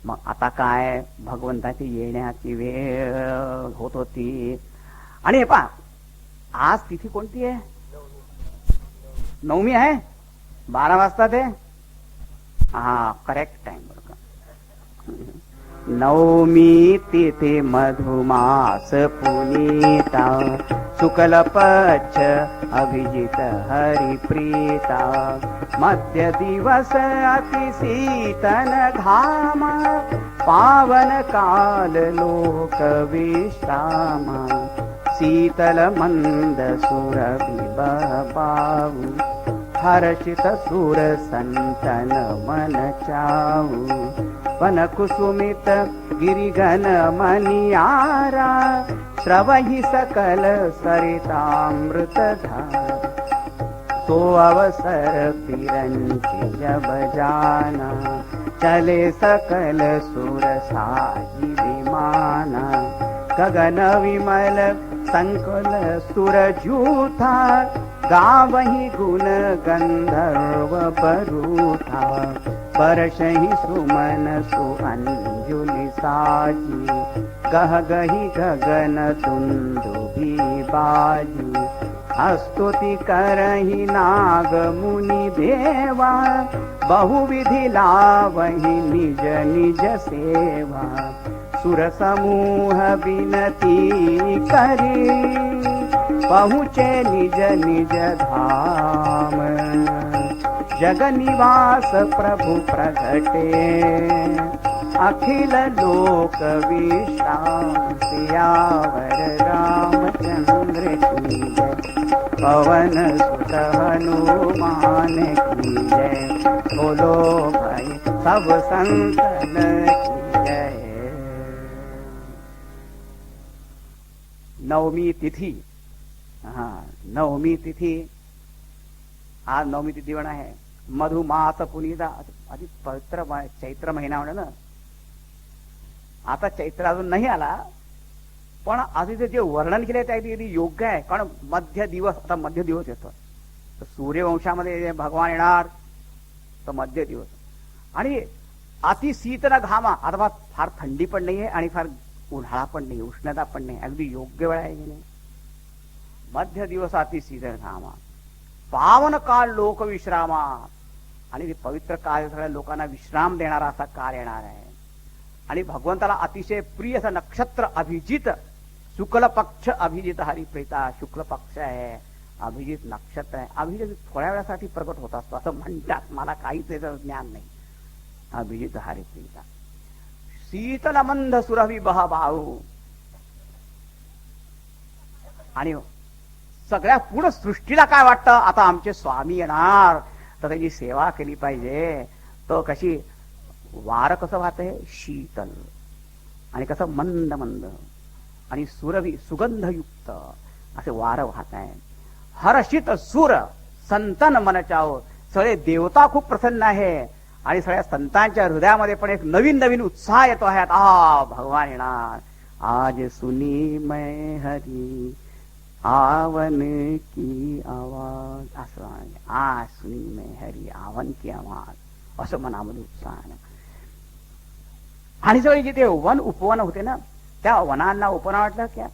मग आता काय, भगवंताची येण्याची वेळ होत होती. आणि हे पहा, आज तिथी कोणती आहे? नवमी आहे. 12 वाजता ते, हा करेक्ट टाइम बरं का. नवमी तिथी मधुमास पुनीता, शुक्ल पक्ष अभिजित हरिप्रीता, मध्य दिवस अति शीतन घाम, पावन काल लोक विश्राम, शीतल मंद सुरभि पाऊ, हर्षित सुर संतन मन चाऊ, वन कुसुमित गिरिगन मनियारा, श्रवहि सकल सरितामृत धारा, तो अवसर फिरंति जब जाना, चले सकल सुर साजी विमाना, गगन विमल संकुल सुर जूथा, गावहि गुण गंधर्व बरूथा, बरसहि सुमन सुअंजुलि साजी, गह गहि गगन तुंदुभि बाजी, स्तुति करहि नाग मुनि देवा, बहुविधि लावहि निज निज सेवा, सुर समूह विनती करी, पहुँचे निज निज धाम, जग निवास प्रभु प्रगटे, अखिल लोक विश्राम, सियावर रामचंद्र की जय, पवन सुत हनुमान की जय, बोलो भाई सब संतन की जय. नवमी तिथी, हा नवमी तिथी, आज नवमी तिथी पण आहे. मधुमास पुनिता आधी पवित्र चैत्र महिना म्हणा ना. आता चैत्र अजून नाही आला, पण आधी जे वर्णन केले ते अगदी योग्य आहे. कारण मध्य दिवस, आता मध्य दिवस येतो, तर सूर्यवंशामध्ये भगवान येणार तर मध्य दिवस. आणि अति शीतल घामा, आता फार थंडी पण नाहीये आणि फार उन्हाळा पण नाही, उष्णता पण नाही, अगदी योग्य वेळ आहे की नाही. मध्य दिवस अति शीतल घामा, पावन काळ लोक विश्रामा. आणि ते पवित्र काळ सगळ्या लोकांना विश्राम देणारा असा काळ येणार आहे. आणि भगवंताला अतिशय प्रिय असं नक्षत्र अभिजित, शुक्ल पक्ष अभिजित हरिप्रीता. शुक्ल पक्ष आहे, अभिजित नक्षत्र आहे. अभिजित थोड्या वेळासाठी प्रकट होत असतो असं म्हणतात, मला काहीच त्याचं ज्ञान नाही. अभिजित हरिप्रीता शीतल मंद सुरभि बह बाहू. आणि सगळ्या पूर्ण सृष्टीला काय वाटतं, आता आमचे स्वामी येणार तर त्याची सेवा केली पाहिजे. तो कशी वार कसं वाहतंय, शीतल आणि कसं मंद मंद आणि सुरभी सुगंधयुक्त असे वार वाहत आहे. हर्षित सुर संतन मन चाओ. सगळे देवता खूप प्रसन्न आहे आणि सगळ्या संतांच्या हृदयामध्ये पण एक नवीन नवीन उत्साह येतो आहे. भगवान येणार. आज सुनी मैं हरी आवन की आवाज, असं आज सुनी मैं हरी आवन की आवाज, असं मनामध्ये उत्साह. आणि सगळे जिथे वन उपवन होते ना, त्या वनांना उपवन वाटलं क्या,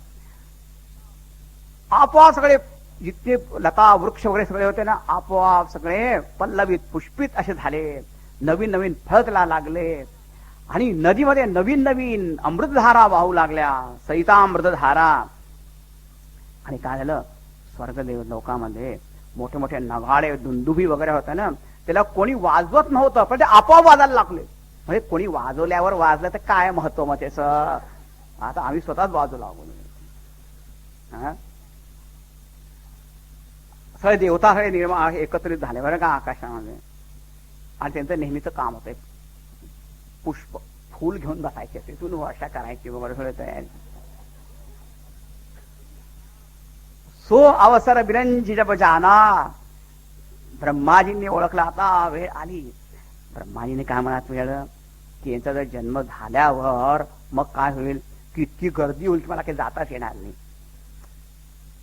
आपोआप सगळे जितके लता वृक्ष वगैरे सगळे होते ना, आपोआप सगळे पल्लवित पुष्पित असे झाले. नवीन नवीन फळ त्याला लागले आणि नदीमध्ये नवीन नवीन अमृतधारा वाहू लागल्या, सैतामृतधारा. आणि काय झालं, स्वर्गदेव लोकांमध्ये मोठे मोठे नगाडे दुंदुभी वगैरे होते ना, त्याला कोणी वाजवत नव्हतं, पण ते आपोआप वाजायला लागले. म्हणजे कोणी वाजवल्यावर वाजलं तर काय महत्व मग त्याचं. आता आम्ही स्वतःच वाजू लागलो. सगळे देवता सगळे निर्माण एकत्रित झाले बरं का आकाशामध्ये. आणि त्यांचं नेहमीचं काम होतं, पुष्प फूल घेऊन बसायचे, तिथून वर्षा करायची वगैरे सगळं तयारी. सो अवसर बिरंजी जब जाना. ब्रह्माजींनी ओळखला, आता वेळ आली. ब्रह्माजीने काय म्हणत वेळ की यांचा जर जन्म झाल्यावर मग काय होईल, की इतकी गर्दी होईल की मला काही जाताच येणार नाही.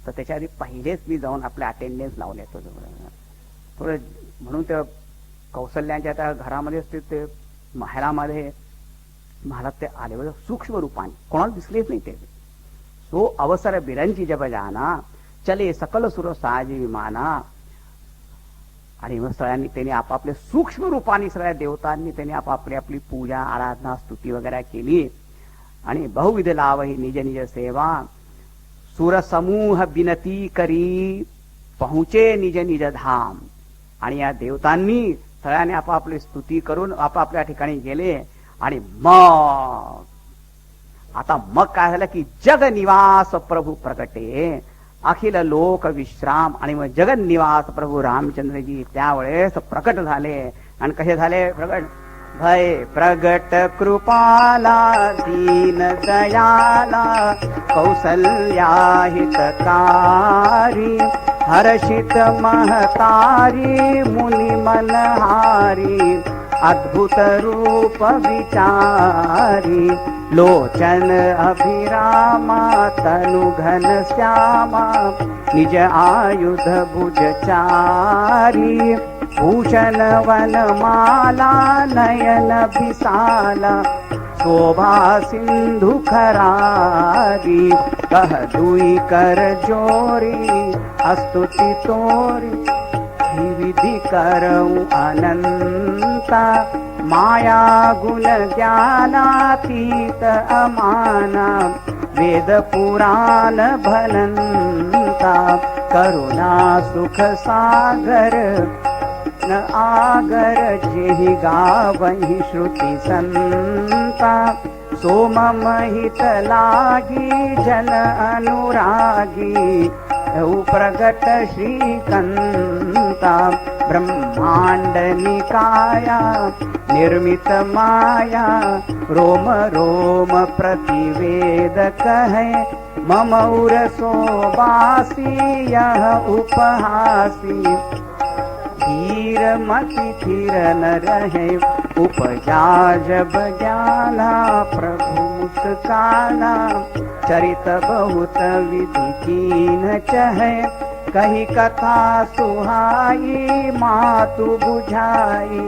तर त्याच्या आधी पहिलेच मी जाऊन आपले अटेंडन्स लावून येतो थोडं. म्हणून ते कौशल्यांच्या त्या घरामध्ये असते, ते माहेरामध्ये महाराज ते आले बघा सूक्ष्म रूपाने, कोणाला दिसलेच नाही ते. सो अवसर बिरंजी जब जाना चले सकल सुर साजी विमाना. आणि मग सगळ्यांनी त्यांनी आपापले सूक्ष्म रूपाने सगळ्या देवतांनी त्यांनी आपापली आपली पूजा आराधना स्तुती वगैरे केली. आणि बहुविध लावही निज निज सेवा. सुर समूह बिनती करी पहुंचे निज निज धाम. आणि या देवतांनी सगळ्यांनी आपापली स्तुती करून आपापल्या ठिकाणी गेले. आणि मग काय झालं की जग निवास प्रभू प्रगटे अखिल लोक विश्राम. आणि मग जगन निवास प्रभू रामचंद्रजी त्यावेळेस प्रकट झाले. आणि कसे झाले प्रगट, भय प्रगट कृपाला दीन दयाला कौसल्या हितकारी. हर्षित महतारी मुनि मनहारी अद्भुत रूप विचारी. लोचन अभिरामा तनु घन श्यामा निज आयुध भुजचारी. भूषण वनमाला नयन विशाला शोभा सिंधु खरारी. कह दुई कर जोरी स्तुति तोरी विधि करऊं अनंता. माया गुण ज्ञानातीत अमाना वेद पुराण भनंता. करुणा सुख सागर न आगर जेहि गावहि श्रुति संता. सोम महित लागी जन अनुरागी प्रगट श्रीकंता. ब्रह्मांड निकाया निर्मित माया रोम रोम प्रतिवेद कहे. मम उर सोबासी यह उपहासी धीर मति थिर न रहे, उपजा जब ज्ञाना प्रभु मुस्काना, चरित बहुत विधि कीन चहे, कही कथा सुहाई मातु बुझाई,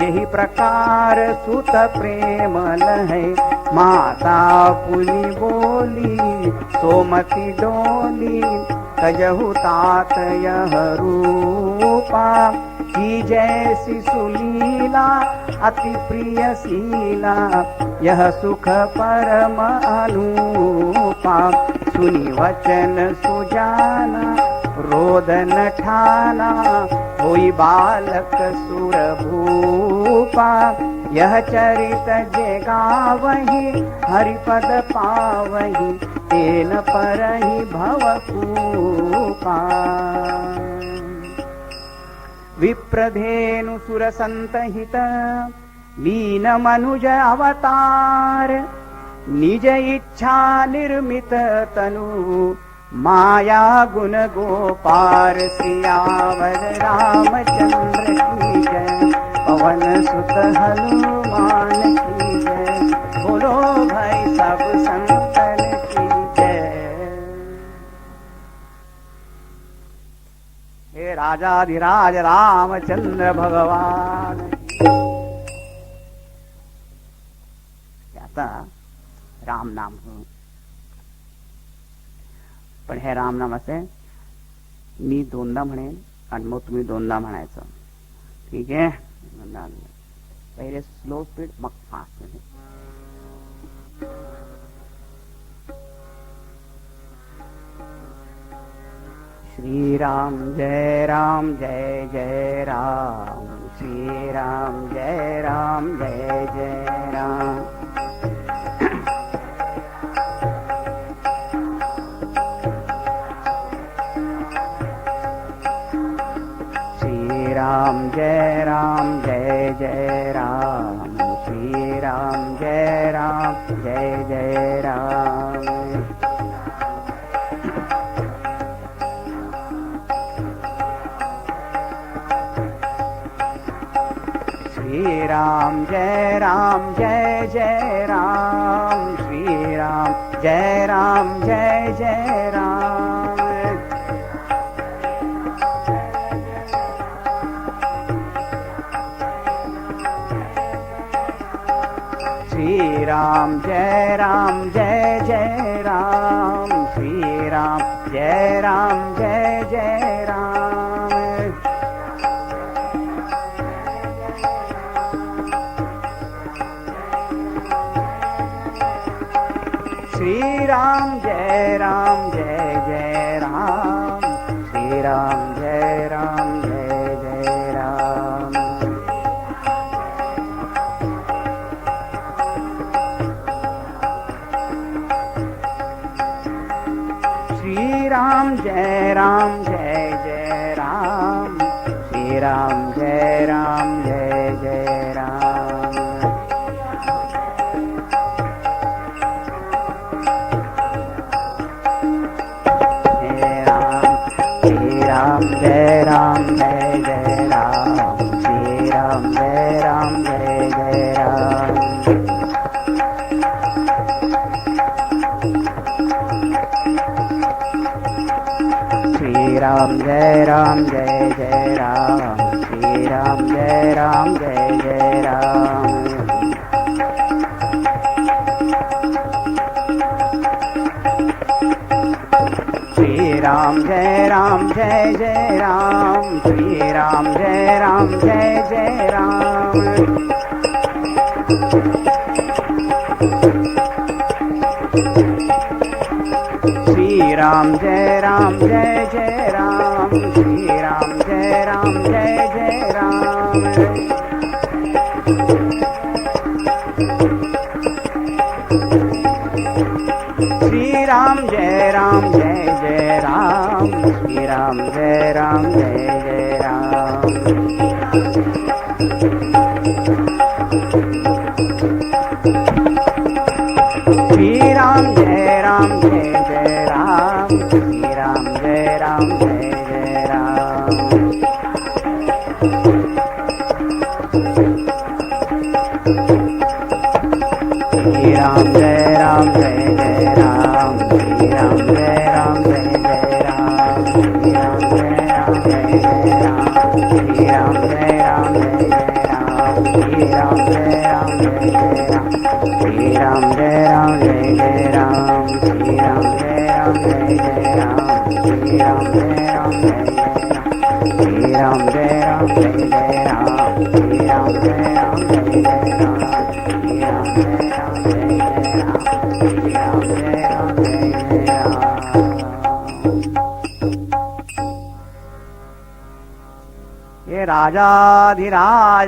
यही प्रकार सुत प्रेम लहै, माता पुनि बोली सोमति डोली, तजहु तात यह रूपा, की जैसी सुलीला अति प्रिय शीला, यह सुख परम अनुपा, सुनी वचन सुजाना रोदन ठाना, होई बालक सुर भूपा, यह चरित जे गावहि हरिपद पावहि, तेन परहि भवकूपा। विप्रधेनु सुर संतहित लीन मनुज अवतार, निज इच्छा निर्मित तनु, माया गुण गोपार, सियावर रामचंद्र की जय, पवन सुत हनुमान की जय, बोलो भाई सब संतन की जय। हे राजाधिराज रामचंद्र भगवान। आता राम नाम हो, पण हे राम नाम असे मी दोनदा म्हणेन आणि मग तुम्ही दोनदा म्हणायचं, ठीक आहे? पहिले स्लो स्पीड मग फास्ट. श्रीराम जय राम जय जय राम, श्रीराम जय राम जय जय राम. राम जय राम जय जय राम, श्री राम जय राम जय जय राम. श्री राम जय राम जय जय राम, श्री राम जय राम जय जय राम. श्री राम जय राम जय जय राम, श्री राम जय राम जय जय राम. श्री राम जय राम जय जय राम, श्री राम जय राम जय जय राम. श्री राम जय राम जय जय राम, श्री राम जय राम जय जय राम. श्री राम जय राम जय जय राम, श्री राम जय राम जय जय राम. श्री राम जय राम जय जय राम, श्री राम जय राम जय जय राम. श्री राम जय राम जय जय राम, श्री राम जय राम जय जय राम. श्री राम जय राम जय जय राम, श्री राम जय राम जय जय राम. श्री राम जय राम जय जय राम, श्री राम जय राम जय जय राम. श्री राम जय राम जय जय राम, श्री राम जय राम जय जय राम. ये राजाधिराज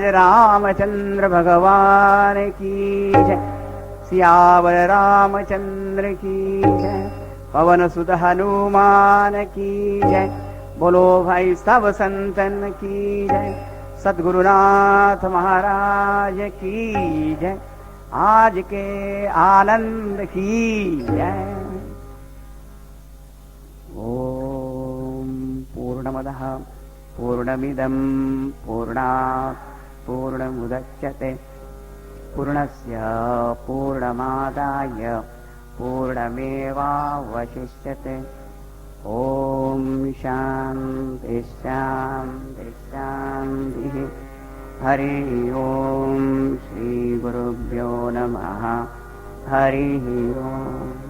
रामचंद्र भगवान की जय। सियावर रामचंद्र की जय। पवन सुत हनुमान की जय। बोलो भाई सब संतन की जय। सद्गुरुनाथ महाराज की जय। आज के आनंद की जय। ओम पूर्णमदः पूर्णमिदं पूर्णात् पूर्णमुदच्यते पूर्णस्य पूर्णमादाय पूर्णमेवावशिष्यते। ओम शांति शांति शांति। हरि ओम श्री गुरुभ्यो नमः। हरि ओम।